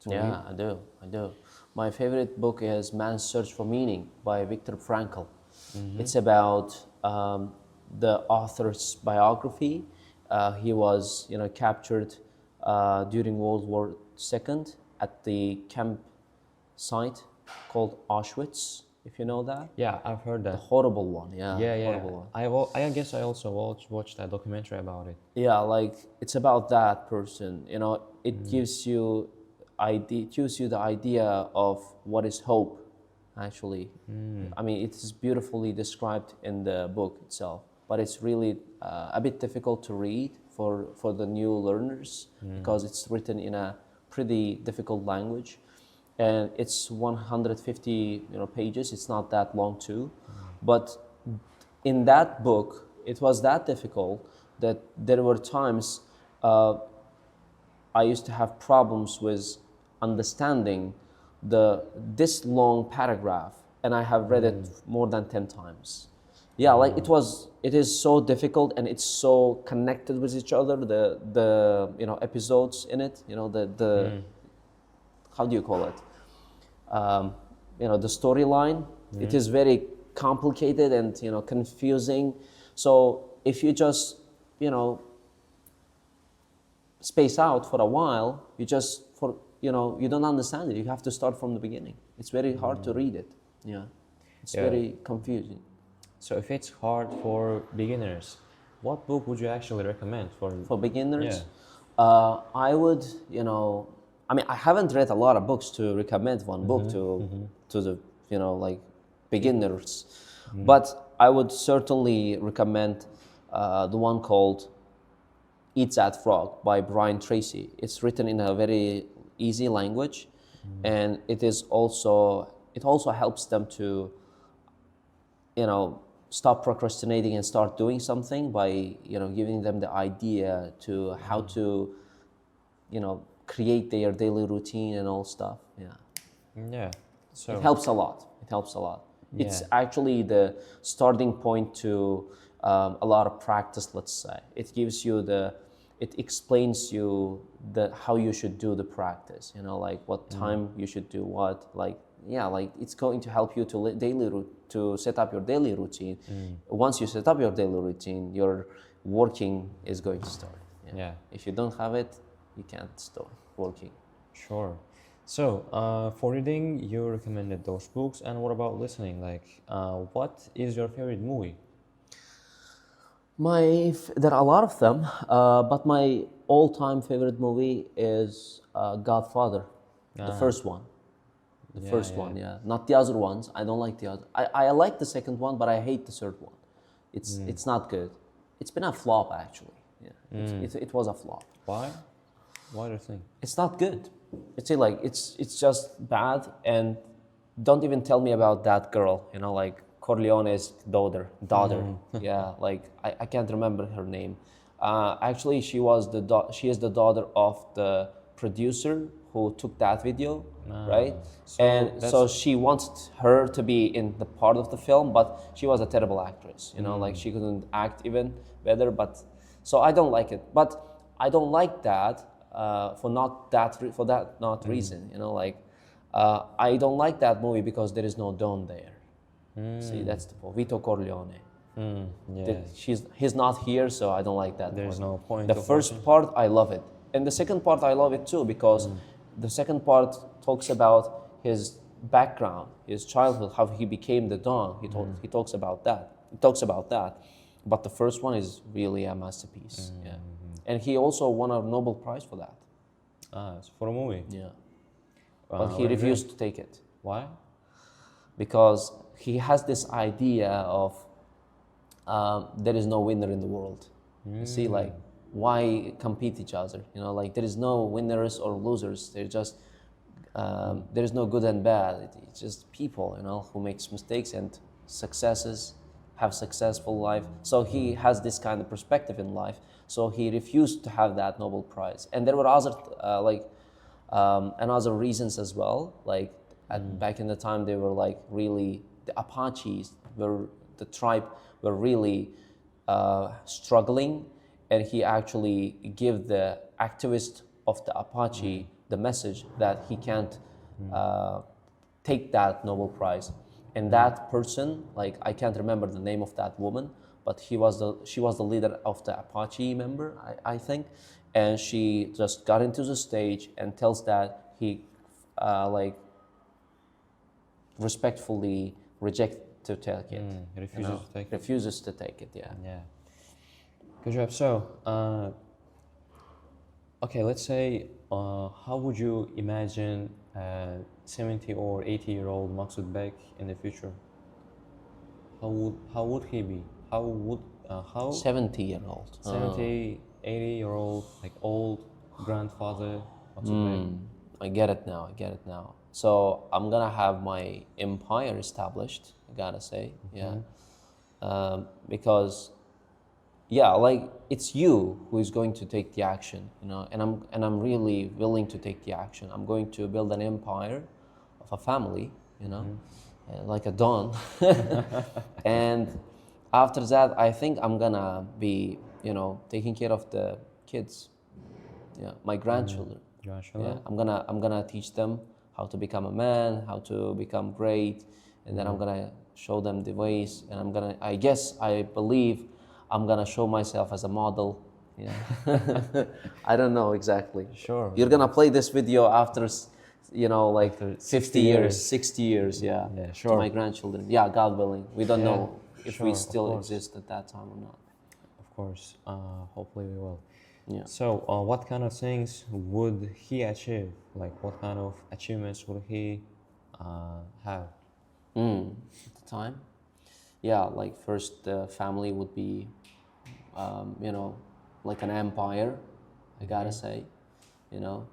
to read? Yeah, I do. My favorite book is Man's Search for Meaning by Viktor Frankl. It's about the author's biography. He was, captured during World War II at the camp site called Auschwitz, if you know that. Yeah, I've heard The that. horrible one, yeah. Yeah. Horrible one. I guess I also watched a documentary about it. Yeah, like it's about that person. It gives you the idea of what is hope. Actually, I mean, it is beautifully described in the book itself, but it's really a bit difficult to read for the new learners because it's written in a pretty difficult language, and it's 150 pages. It's not that long too, but in that book, it was that difficult that there were times I used to have problems with understanding this long paragraph, and I have read it more than 10 times. Yeah, like it is so difficult, and it's so connected with each other. The episodes in it, the how do you call it? The storyline. It is very complicated and confusing. So if you just space out for a while, you don't understand it. You have to start from the beginning. It's very hard to read it. Yeah, it's very confusing. So if it's hard for beginners, what book would you actually recommend For beginners, Yeah. I would, I mean, I haven't read a lot of books to recommend one book to the, like beginners, but I would certainly recommend the one called Eat That Frog by Brian Tracy. It's written in a very easy language, and it also helps them to, stop procrastinating and start doing something by, giving them the idea to how to, create their daily routine and all stuff. Yeah. Yeah. So It helps a lot. It's actually the starting point to a lot of practice, let's say. It explains you how you should do the practice, like what time you should do what, like it's going to help you to set up your daily routine. Once you set up your daily routine, your working is going to start. Yeah. If you don't have it, you can't start working. Sure. So for reading, you recommended those books, and what about listening? Like, what is your favorite movie? There are a lot of them, but my all-time favorite movie is Godfather, the first one. The first one, not the other ones. I don't like the other. I like the second one, but I hate the third one. It's not good. It's been a flop actually. Yeah, it was a flop. Why? Why do you think? It's not good. It's just bad, and don't even tell me about that girl. Like Corleone's daughter. Yeah, like I can't remember her name. Actually, she is the daughter of the producer who took that video, right? so And so she wanted her to be in the part of the film, but she was a terrible actress. You know, like she couldn't act even better. But so I don't like it. But I don't like that for that not reason. You know, like I don't like that movie because there is no Don there. See, that's the point. Vito Corleone. yeah. He's not here, so I don't like that. There's part. no point The of first part, I love it, and the second part, I love it too because the second part talks about his background, his childhood, how he became the Don. He talks about that. He talks about that, but the first one is really a masterpiece. Yeah, and he also won a Nobel Prize for that. It's for a movie. Yeah, but he Very refused to take it Why? because he has this idea of there is no winner in the world. You see, like, why compete each other? You know, like there is no winners or losers. They're just there is no good and bad. It's just people, you know, who makes mistakes and successes, have successful life. So he has this kind of perspective in life. So he refused to have that Nobel Prize. And there were other and other reasons as well. Like back in the time, they were like really the Apaches were the tribe were really struggling, and he actually gave the activist of the Apache the message that he can't take that Nobel Prize. And that person, like I can't remember the name of that woman, but she was the leader of the Apache member, I think, and she just got into the stage and tells that he like respectfully rejects to take it. Refuses to take it. Refuses to take it. Yeah. Yeah. Good job. So, okay, let's say, how would you imagine a 70 or 80-year-old Maqsudbek in the future? How would he be? How 70-year-old. 70, 80-year-old, like old grandfather Maqsudbek? I get it now. So I'm gonna have my empire established. I gotta say, yeah, because yeah, like it's you who is going to take the action, you know, and I'm really willing to take the action. I'm going to build an empire of a family, you know, like a Don, and after that, I think I'm gonna be, you know, taking care of the kids, yeah, my grandchildren. Yeah, I'm gonna teach them how to become a man, how to become great, and then I'm gonna show them the ways, and I believe I'm gonna show myself as a model. Yeah, I don't know exactly. Sure. You're gonna play this video after, you know, like After 50 years, 60 years. Yeah. Yeah, To sure. my grandchildren. Yeah, God willing. We don't know if sure, we of still course. exist at that time or not. Of course. Hopefully we will. Yeah. So, what kind of things would he achieve? Like, what kind of achievements would he have? At the time, yeah, like first the family would be, you know, like an empire, I gotta say, you know,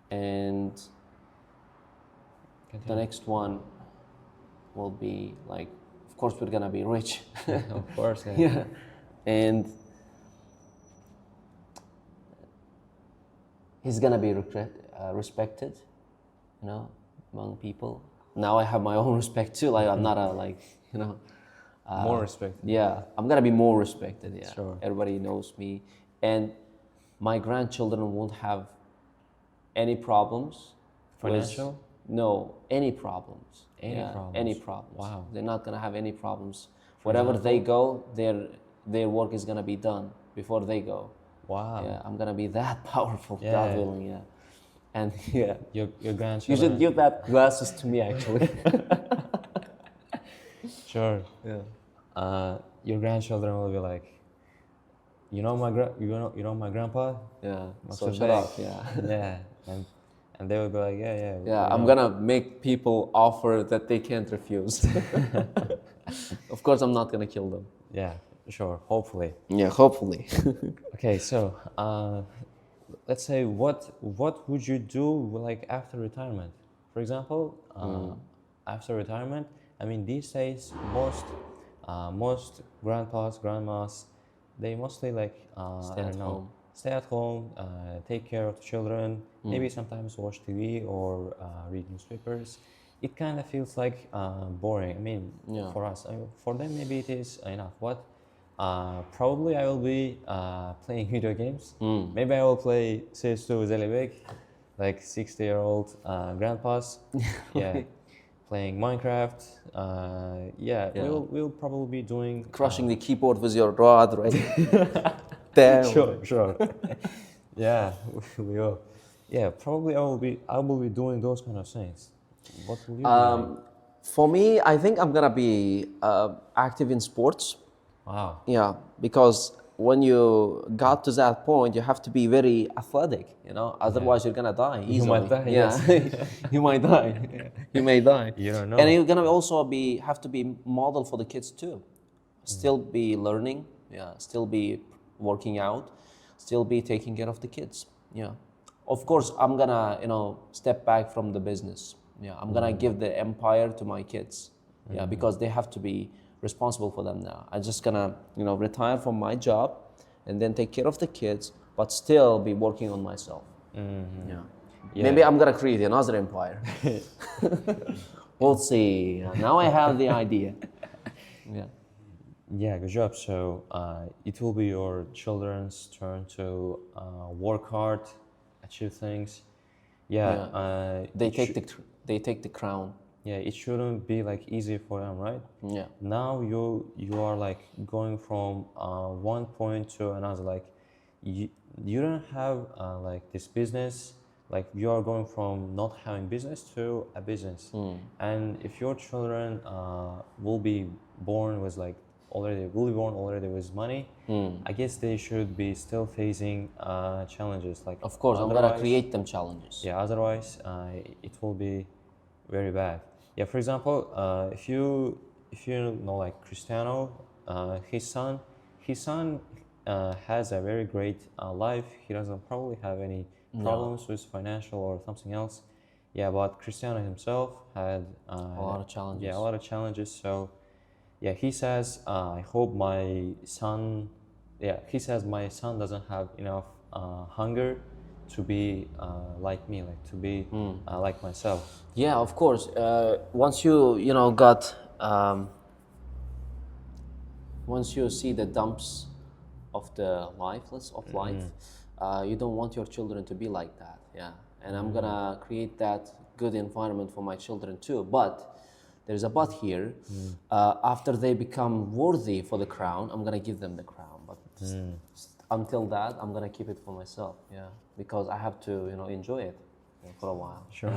and the next one will be like, of course we're gonna be rich. Of course. Yeah. Yeah, and he's gonna be respected, you know, among people. Now I have my own respect too. Like I'm not a like, you know, More respect. yeah, I'm gonna be more respected. Yeah, Sure. Everybody knows me, and my grandchildren won't have any problems. Financial? No, any problems. Any problems? Any problems. Wow. They're not gonna have any problems. Wherever they go, their work is gonna be done before they go. Wow. Yeah, I'm gonna be that powerful, Yeah. God willing. Yeah, and yeah, Your you grandchildren. should give that glasses to me actually. Sure. Yeah. Your grandchildren will be like, you know my grandpa. Yeah. So Maqsudbek. shut up. Yeah. Yeah, and they will be like, yeah. Yeah, we I'm know. gonna make people offer that they can't refuse. Of course, I'm not gonna kill them. Yeah, sure. Hopefully. Yeah, hopefully. Okay, so let's say what would you do like after retirement? For example, after retirement, I mean, these days, most grandpas, grandmas, they mostly like, Stay I at don't know, home. stay at home, take care of the children, maybe sometimes watch TV or read newspapers. It kind of feels like boring. I mean, Yeah. for us, for them, maybe it is enough. What? Probably I will be playing video games. Maybe I will play CS2 Zelibek, like 60-year-old grandpas. Yeah, playing Minecraft. Yeah, Yeah. we'll probably be doing Crushing the keyboard with your rod, right? Damn. sure. Yeah, we will. Yeah, probably I will be doing those kind of things. What will you be doing? For me, I think I'm gonna be active in sports. Wow. Yeah, because when you got to that point, you have to be very athletic, you know. Otherwise, you're gonna die easily. You might die, Yeah, you might die. You may die. You don't know. And you're gonna also have to be model for the kids too. Still be learning. Yeah, still be working out. Still be taking care of the kids. Yeah. Of course, I'm gonna step back from the business. Yeah, I'm gonna give the empire to my kids. Yeah, because they have to be responsible for them now. I'm just gonna retire from my job and then take care of the kids, but still be working on myself. Yeah. Maybe I'm gonna create another empire. We'll see. Now I have the idea. Yeah. Yeah, good job. So it will be your children's turn to work hard, achieve things. Yeah, They take the crown. yeah, it shouldn't be like easy for them, right? Yeah. Now you are like going from one point to another. Like you don't have like this business. Like you are going from not having business to a business. And if your children will be born with like already with money, I guess they should be still facing challenges. Like Of course, I'm gonna otherwise- create them challenges. Yeah, otherwise it will be very bad. Yeah, for example, if you know like Cristiano, his son has a very great life. He doesn't probably have any problems with financial or something else. Yeah, but Cristiano himself had A lot of challenges. Yeah, a lot of challenges. So yeah, he says, I hope my son. Yeah, he says my son doesn't have enough hunger to be like me, like to be like myself. Yeah, of course. Once you got once you see the dumps of the life, you don't want your children to be like that. Yeah, and I'm gonna create that good environment for my children too. But there's a but here. After they become worthy for the crown, I'm gonna give them the crown. But until that, I'm gonna keep it for myself. Yeah, because I have to enjoy it for a while. Sure.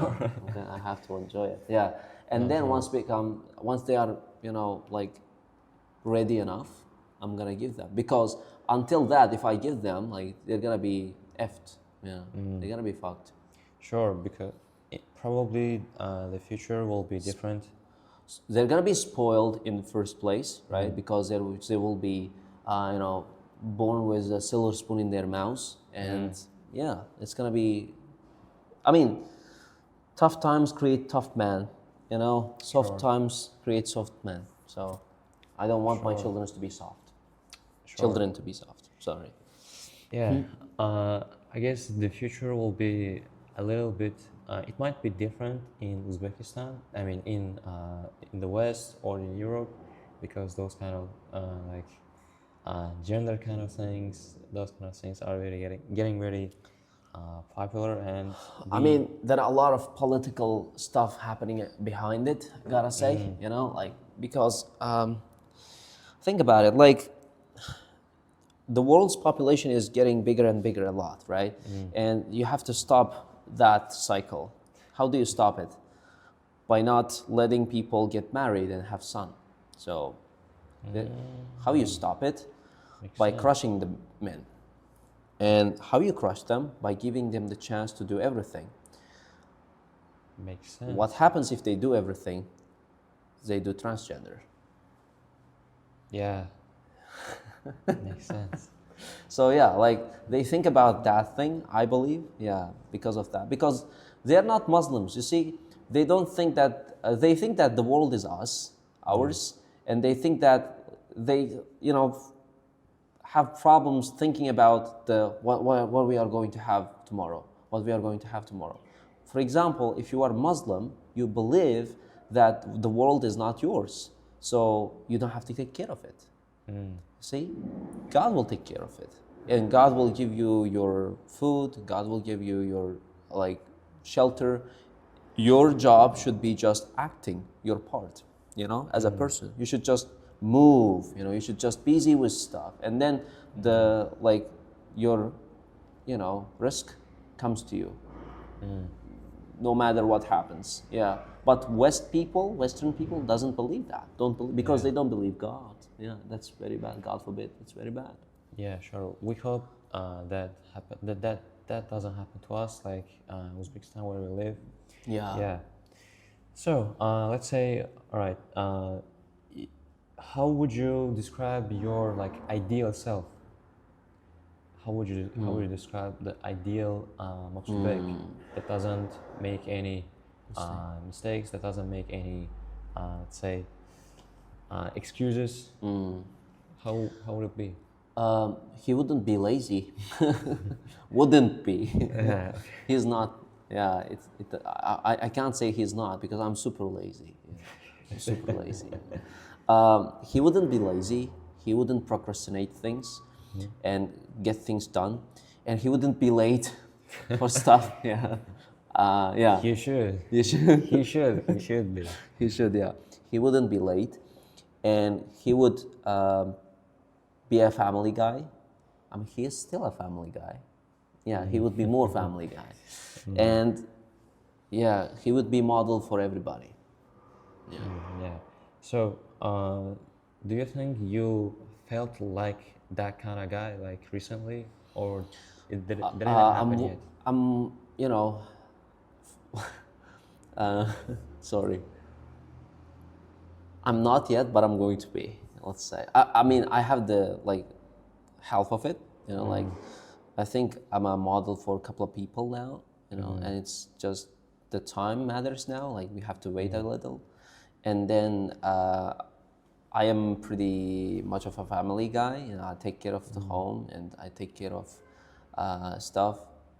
Okay, I have to enjoy it. Yeah, and then once they are like ready enough, I'm gonna give them. Because until that, if I give them, like they're gonna be effed. Yeah, they're gonna be fucked. Sure, because probably the future will be different. They're gonna be spoiled in the first place, right? Because they will be born with a silver spoon in their mouths, and yeah, it's gonna be. I mean, tough times create tough man. Soft times create soft men. So, I don't want my children to be soft. Children to be soft. Sorry. Yeah, I guess the future will be a little bit. It might be different in Uzbekistan. I mean, in the West or in Europe, because those kind of gender kind of things, those kind of things are really getting very popular. And I mean, there are a lot of political stuff happening behind it. Gotta say, because think about it, like the world's population is getting bigger and bigger a lot, right? And you have to stop that cycle. How do you stop it? By not letting people get married and have son. So, how you stop it? By crushing the men. And how you crush them? By giving them the chance to do everything. Makes sense. What happens if they do everything? They do transgender. Yeah. Makes sense. So yeah, like they think about that thing, I believe, yeah, because of that. Because they're not Muslims. You see, they don't think that they think that the world is ours, and they think that they, have problems thinking about what we are going to have tomorrow, what we are going to have tomorrow. For example, if you are Muslim, you believe that the world is not yours, so you don't have to take care of it. See, God will take care of it, and God will give you your food. God will give you your shelter. Your job should be just acting your part. As a person, you should just move. You should just be busy with stuff, and then your risk comes to you. No matter what happens. Yeah. But Western people doesn't believe that. Don't believe, because they don't believe God. Yeah, that's very bad. God forbid. It's very bad. Yeah, sure. We hope that doesn't happen to us, like Uzbekistan where we live. Yeah. Yeah. So let's say, all right. How would you describe your ideal self? How would you describe the ideal Maqsudbek that doesn't make any mistakes, that doesn't make any let's say excuses? How would it be? He wouldn't be lazy. Wouldn't be. Yeah. He's not. Yeah. I can't say he's not, because I'm super lazy. Yeah. I'm super lazy. He wouldn't be lazy. He wouldn't procrastinate things and get things done, and he wouldn't be late for stuff. Yeah. Yeah. You should. You should. He should. He should be. He should. Yeah. He wouldn't be late, and he would be a family guy. I mean, he is still a family guy. Yeah. He would be more family guy, and yeah, he would be model for everybody. Yeah. Yeah. So, do you think you felt like that kind of guy recently, or didn't happen yet? I'm, sorry. I'm not yet, but I'm going to be. Let's say. I mean, I have the half of it. I think I'm a model for a couple of people now. And it's just the time matters now. We have to wait a little, and then I am pretty much of a family guy. I take care of the home, and I take care of stuff,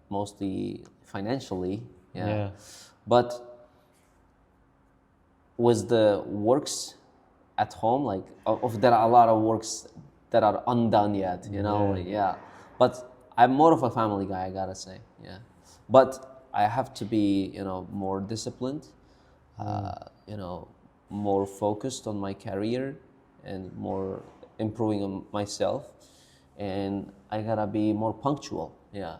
mostly financially. Yeah. But with the works at home, there are a lot of works that are undone yet. Yeah. But I'm more of a family guy, I gotta say. Yeah. But I have to be, more disciplined. More focused on my career and more improving on myself, and I gotta be more punctual. Yeah,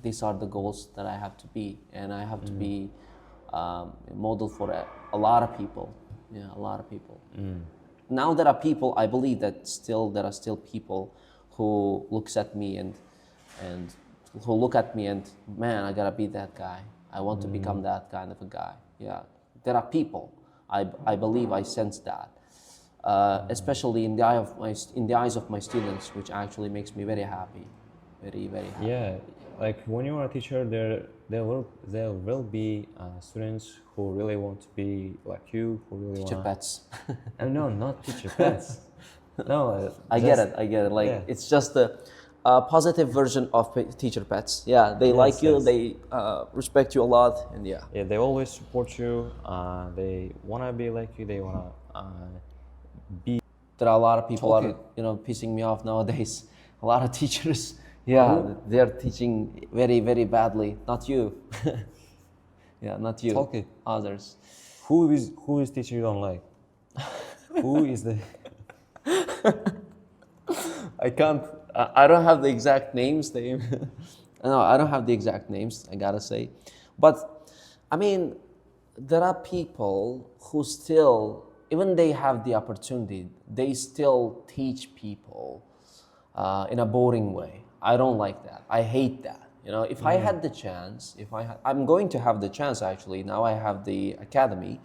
these are the goals that I have to be, and I have to be a model for a lot of people. Yeah, a lot of people. Now there are people, I believe that there are still people who looks at me and who look at me and, man, I gotta be that guy. I want to become that kind of a guy. Yeah, there are people. I believe I sense that, especially in the eyes of my students, which actually makes me very happy, very, very happy. Yeah, when you are a teacher, there will be students who really want to be like you, who really Teacher pets. No, not teacher pets. No, I get it. Yeah. It's just a positive version of teacher pets. Yeah, they like you, they respect you a lot, and yeah. Yeah, they always support you. They wanna be like you. They wanna be. There are a lot of people are pissing me off nowadays. A lot of teachers, they're teaching very, very badly. Not you. Yeah, not you. Okay. Others. Who is teacher you don't like? Who is the? I can't. I don't have the exact names. No, I don't have the exact names. I gotta say, but I mean, there are people who still, even they have the opportunity, they still teach people in a boring way. I don't like that. I hate that. If I had the chance, I'm going to have the chance actually. Now I have the academy.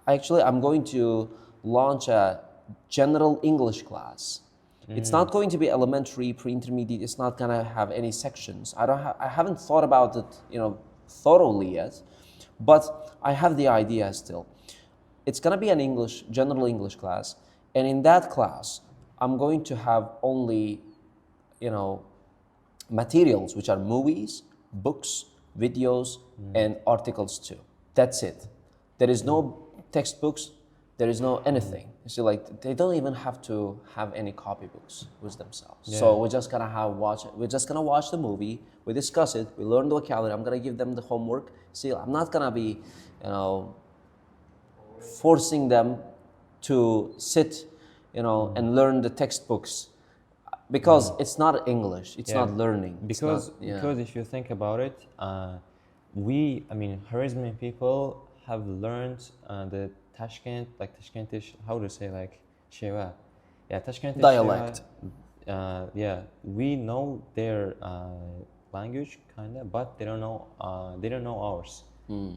Actually, I'm going to launch a general English class. It's not going to be elementary, pre-intermediate. It's not gonna have any sections. I haven't thought about it, thoroughly yet. But I have the idea still. It's gonna be an English, general English class, and in that class, I'm going to have only, you know, materials which are movies, books, videos, and articles too. That's it. There is no textbooks, there is no anything. You see, like they don't even have to have any copybooks with themselves. Yeah. So we're just gonna watch the movie, we discuss it, we learn the vocabulary, I'm gonna give them the homework. See, I'm not gonna be, you know, forcing them to sit, you know, and learn the textbooks because it's not English, it's Yeah. not learning. It's Because not- yeah. because if you think about it, Khwarezmi people have learned the Tashkentish, how to say, like Sheva, yeah, Tashkentish Dialect. Sheva, yeah, we know their language kinda, but they don't know ours.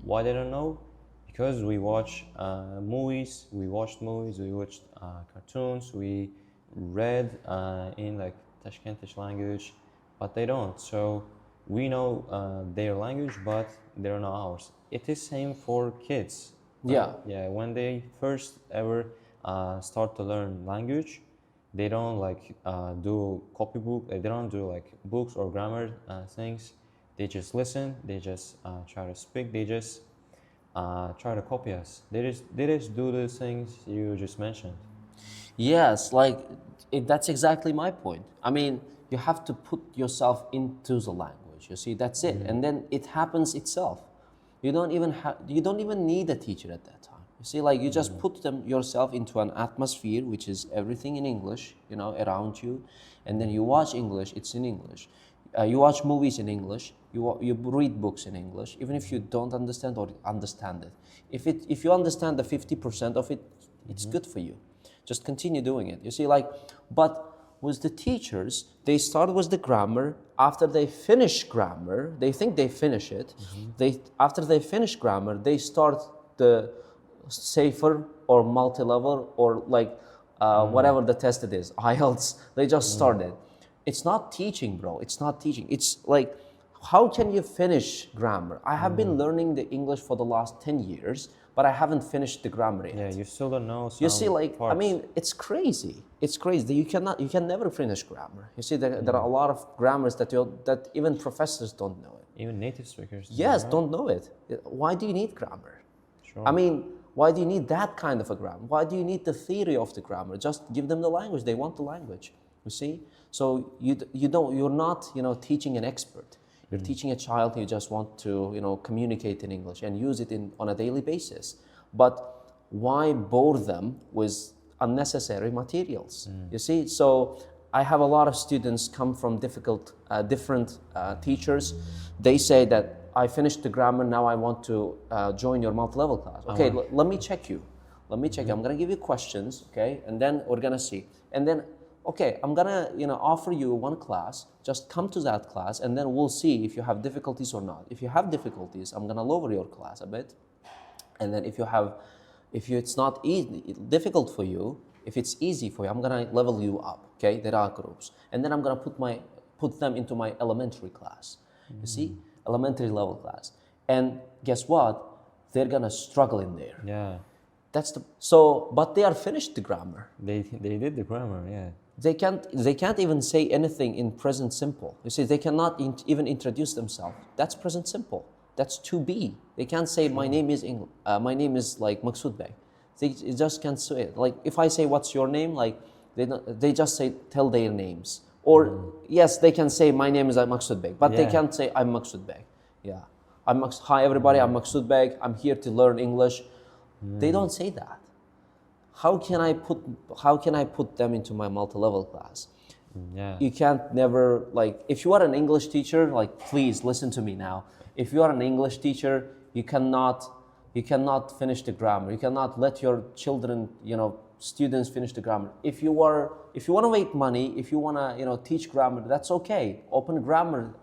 Why they don't know? Because we watch movies, we watched cartoons, we read in like Tashkentish language, but they don't. So we know their language, but they don't know ours. It is same for kids. Yeah. Yeah. When they first ever start to learn language, they don't like do copybook. They don't do like books or grammar things. They just listen. They just try to speak. They just try to copy us. They just do the things you just mentioned. Yes, like that's exactly my point. I mean, you have to put yourself into the language. You see, that's it, and then it happens itself. You don't even need a teacher at that time. You see, like you just put yourself into an atmosphere which is everything in English, you know, around you, and then you watch English. It's in English. You watch movies in English. You read books in English, even if you don't understand or understand it. If you understand the 50% of it, it's good for you. Just continue doing it. You see, like, but with the teachers, they start with the grammar. After they finish grammar, they think they finish it. After they finish grammar, they start the safer or multi-level or like whatever the test it is, IELTS. They just started. It's not teaching, bro. It's not teaching. It's like, how can you finish grammar? I have been learning the English for the last 10 years, but I haven't finished the grammar yet. Yeah, you still don't know some You see, like, parts. I mean, it's crazy. It's crazy. You can never finish grammar. You see, there are a lot of grammars that even professors don't know it. Even native speakers. Yes, don't know it. Why do you need grammar? Sure. I mean, why do you need that kind of a grammar? Why do you need the theory of the grammar? Just give them the language. They want the language. You see, so you're not teaching an expert. You're teaching a child who just want to communicate in English and use it on a daily basis. But why bore them with unnecessary materials? You see, so I have a lot of students come from different teachers. They say that I finished the grammar, now I want to join your multi-level class. Okay, let me check you. Let me check you. I'm gonna give you questions, okay, and then we're gonna see. And then, okay, I'm gonna offer you one class. Just come to that class, and then we'll see if you have difficulties or not. If you have difficulties, I'm gonna lower your class a bit. And then if it's not difficult for you, if it's easy for you, I'm gonna level you up. Okay, there are groups, and then I'm gonna put them into my elementary class. You see, elementary level class, and guess what? They're gonna struggle in there. Yeah. But they are finished the grammar. They did the grammar, yeah. They can't even say anything in present simple. You see, they cannot even introduce themselves. That's present simple. That's to be. They can't say my name is like Maqsudbek. They just can't say it. Like if I say what's your name, like they just tell their names. Or yes, they can say my name is Maqsudbek, but they can't say I'm Maqsudbek. Yeah, hi everybody, I'm Maqsudbek. I'm here to learn English. They don't say that. How can I put them into my multi-level class? Yeah. You can't never, like, if you are an English teacher, like, please listen to me now. If you are an English teacher, you cannot finish the grammar. You cannot let your children, students finish the grammar. If you want to make money, if you want to, teach grammar, that's okay. Open grammar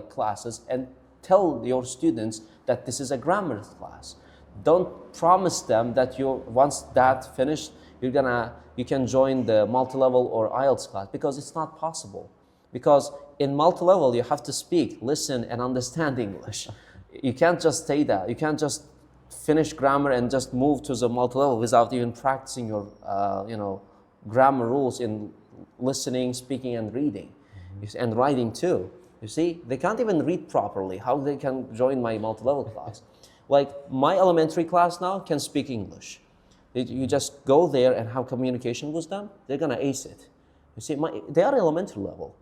classes and tell your students that this is a grammar class. Don't promise them that once that finished, you can join the multi-level or IELTS class, because it's not possible. Because in multi-level, you have to speak, listen, and understand English. You can't just say that. You can't just finish grammar and just move to the multi-level without even practicing your, grammar rules in listening, speaking, and reading, and writing too. You see, they can't even read properly. How they can join my multi-level class? Like my elementary class now can speak English. You just go there and have communication with them. They're gonna ace it. You see, they are elementary level.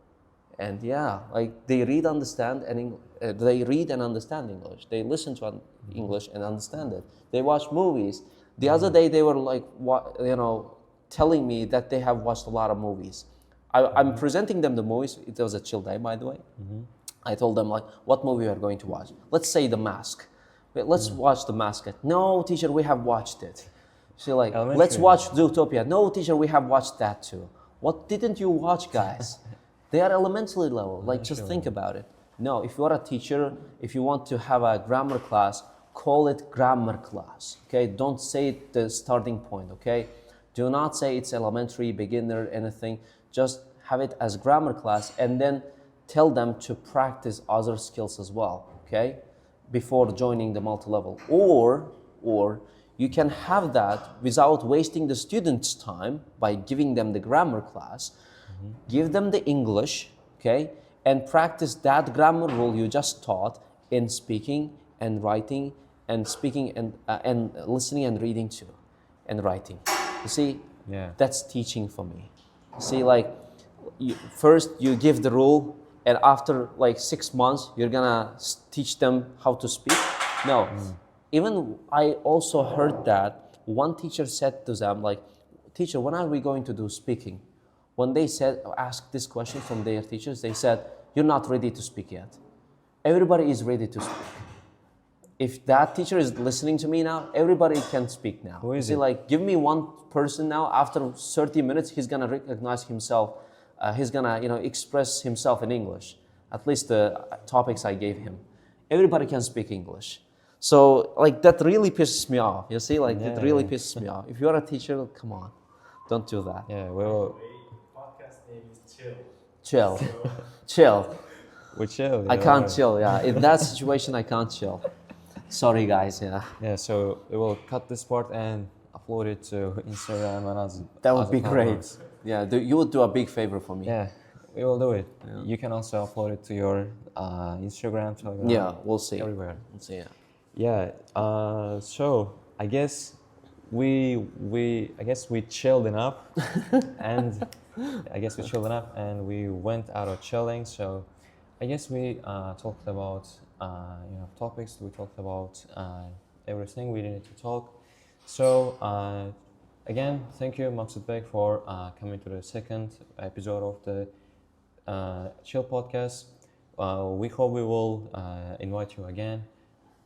And yeah, like they read, understand, and they read and understand English. They listen to English and understand it. They watch movies. The other day they were like, telling me that they have watched a lot of movies. I'm presenting them the movies. It was a chill day, by the way. I told them like, what movie we are going to watch? Let's say The Mask. Wait, let's watch The Mask. No, teacher, we have watched it. She like, let's watch Zootopia. No, teacher, we have watched that too. What didn't you watch, guys? They are elementary level. Like, just think about it. No, if you are a teacher, if you want to have a grammar class, call it grammar class. Okay, don't say it the starting point. Okay, do not say it's elementary, beginner, anything. Just have it as grammar class, and then tell them to practice other skills as well. Okay, before joining the multi-level, or you can have that without wasting the students' time by giving them the grammar class. Give them the English, okay, and practice that grammar rule you just taught in speaking and writing, and speaking and listening and reading too, and writing. You see, that's teaching for me. You see, like first you give the rule, and after like 6 months you're gonna teach them how to speak. No, even I also heard that one teacher said to them like, "Teacher, when are we going to do speaking?" When they asked this question from their teachers, they said, "You're not ready to speak yet." Everybody is ready to speak. If that teacher is listening to me now, everybody can speak now. Who is it? Like, give me one person now. After 30 minutes, he's gonna recognize himself. He's gonna, express himself in English. At least the topics I gave him. Everybody can speak English. So, like, that really pisses me off. You see, like, it really pisses me off. If you're a teacher, come on, don't do that. Yeah, well. Name is Chill. Chill. Chill. We chill. I can't chill, yeah. In that situation, I can't chill. Sorry, guys, yeah. Yeah, so we will cut this part and upload it to Instagram and as that would as be great. platforms. Yeah, you would do a big favor for me. Yeah, we will do it. Yeah. You can also upload it to your Instagram, Telegram. Yeah, we'll see. Everywhere. We'll see, yeah. Yeah. So I guess we chilled enough, and we went out of chilling. So I guess we talked about topics. We talked about everything we needed to talk. So again, thank you, Maqsudbek, for coming to the second episode of the Chill podcast. We hope we will invite you again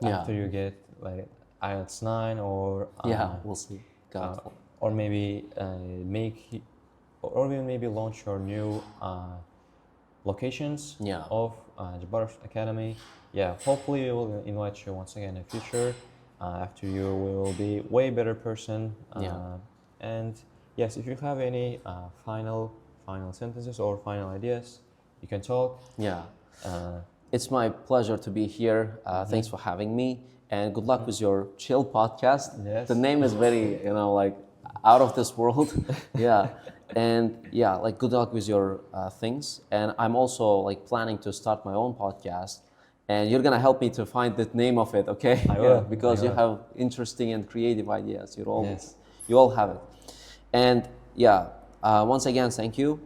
after you get like IELTS 9 or we'll see. God. or maybe maybe launch your new locations of Jabbarov Academy. Yeah, hopefully we will invite you once again in the future. After you will be way better person. And yes, if you have any final sentences or final ideas, you can talk. Yeah. It's my pleasure to be here. Thanks for having me, and good luck with your Chill podcast. Yes. The name is very, like out of this world. Yeah. And yeah, like good luck with your things. And I'm also like planning to start my own podcast. And you're gonna help me to find the name of it, okay? I will. Because you have interesting and creative ideas. You all have it. And yeah, once again, thank you.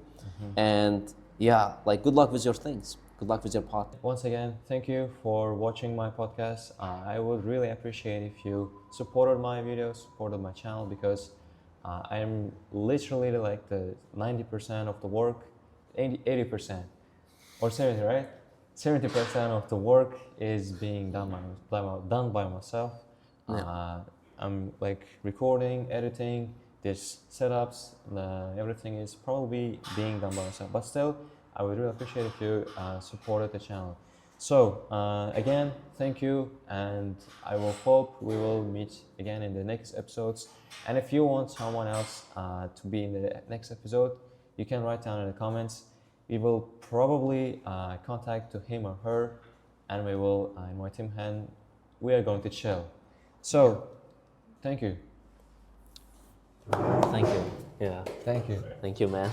And yeah, like good luck with your things. Good luck with your podcast. Once again, thank you for watching my podcast. I would really appreciate if you supported my videos, supported my channel, because I'm literally like the 90% of the work, 80% or 70, right? 70% of the work is being done by myself. I'm like recording, editing, this setups, everything is probably being done by myself. But still, I would really appreciate if you supported the channel. So again, thank you, and I will hope we will meet again in the next episodes. And if you want someone else to be in the next episode, you can write down in the comments. We will probably contact to him or her and we will invite him, and we are going to chill. So, thank you. Thank you. Yeah. Thank you. Thank you, man.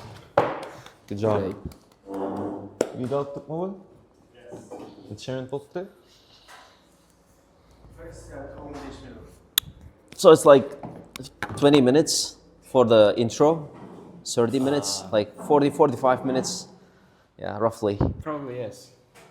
Good job. Great. Video attık mı oğlum? Yetişemen tuttu. So it's like 20 minutes for the intro, 30 minutes, like 40, 45 minutes. Yeah, roughly. Probably yes.